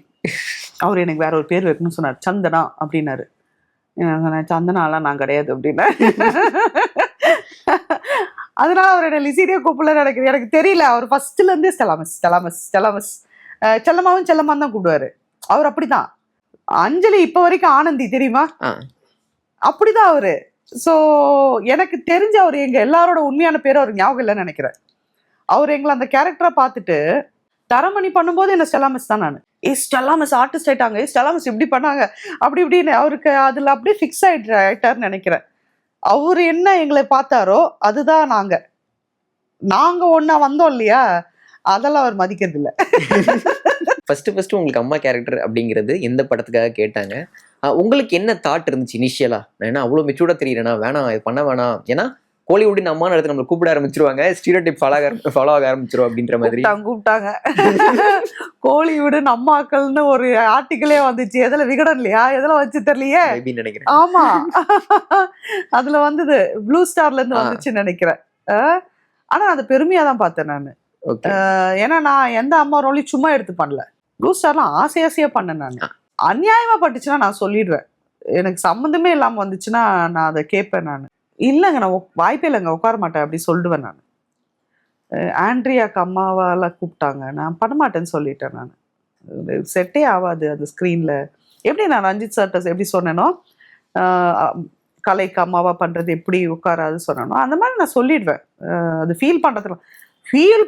அவர் எனக்கு வேற ஒரு பேர் வைக்கணும்னு சொன்னார், சந்தனா அப்படின்னாரு. நான் சொன்னேன், சந்தனாலாம் நான் கிடையாது அப்படின்னேன். அதனால அவர் என்ன லிஸினே கூப்பிடல நினைக்கிறேன், எனக்கு தெரியல. அவர் ஃபர்ஸ்ட்ல இருந்தே ஸ்டெலாமஸ் ஸ்டெலாமஸ் ஸ்டெலாமஸ், செல்லமாவும் செல்லமான்னு தான் கூப்பிடுவாரு. அவர் அப்படிதான். அஞ்சலி இப்ப வரைக்கும் ஆனந்தி தெரியுமா, அப்படிதான் அவரு. ஸோ எனக்கு தெரிஞ்ச அவர் எங்க எல்லாரோட உண்மையான பேரும் அவர் ஞாபகம் இல்லைன்னு நினைக்கிறேன். அவர் எங்களை அந்த கேரக்டரை பார்த்துட்டு தரமணி பண்ணும்போது என்ன ஸ்டெலாமஸ் தான். நான் ஸ்டெலாமஸ் ஆர்டிஸ்ட் ஆயிட்டாங்க, ஸ்டெலாமஸ் இப்படி பண்ணாங்க அப்படி இப்படின்னு அவருக்கு அதுல அப்படியே ஃபிக்ஸ் ஆயிட்டாருன்னு நினைக்கிறேன். அவர் என்ன எங்களை பார்த்தாரோ அதுதான் நாங்க ஒன்னா வந்தோம் இல்லையா, அதெல்லாம் அவர் மதிக்கிறது இல்லை. ஃபர்ஸ்ட் உங்களுக்கு அம்மா கேரக்டர் அப்படிங்கிறது எந்த படத்துக்காக கேட்டாங்க? உங்களுக்கு என்ன தாட் இருந்துச்சு இனிஷியலா? ஏன்னா அவ்வளோ மெச்சூர்டா தெரியலனா வேணாம் இது பண்ண வேணாம், ஏன்னா கோலிவுட்டின் அம்மான்னு எடுத்து நம்மளை கூப்பிட ஆரம்பிச்சிருவாங்க, ஸ்டீரியோடைப் ஃபாலோ ஆக ஆரம்பிச்சிரும் அப்படின்ற மாதிரி கூப்பிட்டாங்க. கோலிவுட் அம்மாக்கள்னு ஒரு ஆர்டிக்கிளே வந்துச்சு, எதுல விகடன் இல்லையா எதுல வச்சு தெரியலையே நினைக்கிறேன். ஆமா, அதுல வந்தது ப்ளூ ஸ்டார்ல இருந்து வந்துச்சுன்னு நினைக்கிறேன். ஆனா அது பெருமையா தான் பார்த்தேன் நான். ஏன்னா நான் எந்த அம்மா ரோலையும் சும்மா எடுத்து பண்ணல, ப்ளூ ஸ்டார்லாம் ஆசையா பண்ணேன். நான் அநியாயமா பட்டுச்சுன்னா நான் சொல்லிடுவேன், எனக்கு சம்மந்தமே இல்லாம வந்துச்சுன்னா நான் அதை கேட்பேன். நான் இல்லைங்க, நான் வாய்ப்பே இல்லைங்க உட்கார மாட்டேன் அப்படி சொல்லிடுவேன். நான் ஆண்ட்ரியாக்கு அம்மாவால கூப்பிட்டாங்க, நான் பண்ண மாட்டேன்னு சொல்லிட்டேன். நான் செட்டே ஆகாது அது ஸ்க்ரீன்ல. எப்படி நான் ரஞ்சித் சார்ட்ட எப்படி சொன்னேனோ கலைக்கு அம்மாவா பண்றது எப்படி உட்காராது சொன்னேனோ அந்த மாதிரி நான் சொல்லிடுவேன். அது ஃபீல்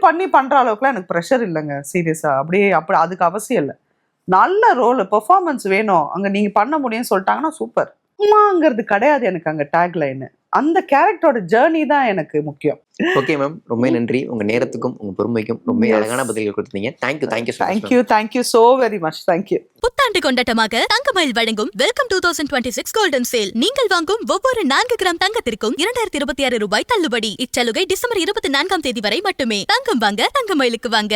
பண்ணி பண்ற அளவுக்குலாம் எனக்கு ப்ரெஷர் இல்லைங்க, சீரியஸா. அப்படியே அப்படி அதுக்கு அவசியம் இல்லை. நல்ல ரோல் பெர்ஃபார்மன்ஸ் வேணும், அங்க நீங்க பண்ண முடியும்னு சொல்லிட்டாங்கன்னா சூப்பர். அம்மாங்கிறது கிடையாது எனக்கு அங்க டேக் லைன். அந்த கேரக்டரோட ஜேர்னி தான் எனக்கு முக்கியம். ஓகே மேம், ரொம்ப நன்றி. உங்க நேரத்துக்கும் உங்க பொறுமைக்கும் ரொம்ப அழகான பதில்கள் கொடுத்தீங்க. Thank you so very much. Thank you. புத்தாண்டு கொண்டாட்டமாக தங்கமயில் வழங்கும் வெல்கம் 2026 கோல்டன் சேல். நீங்கள் வாங்கும் ஒவ்வொரு 4 கிராம் தங்கத்திற்கும் 2026 ரூபாய் தள்ளுபடி. இச்சலுகை டிசம்பர் 24 தேதி வரை மட்டுமே. தங்கம் வாங்க தங்கமயிலுக்கு வாங்க.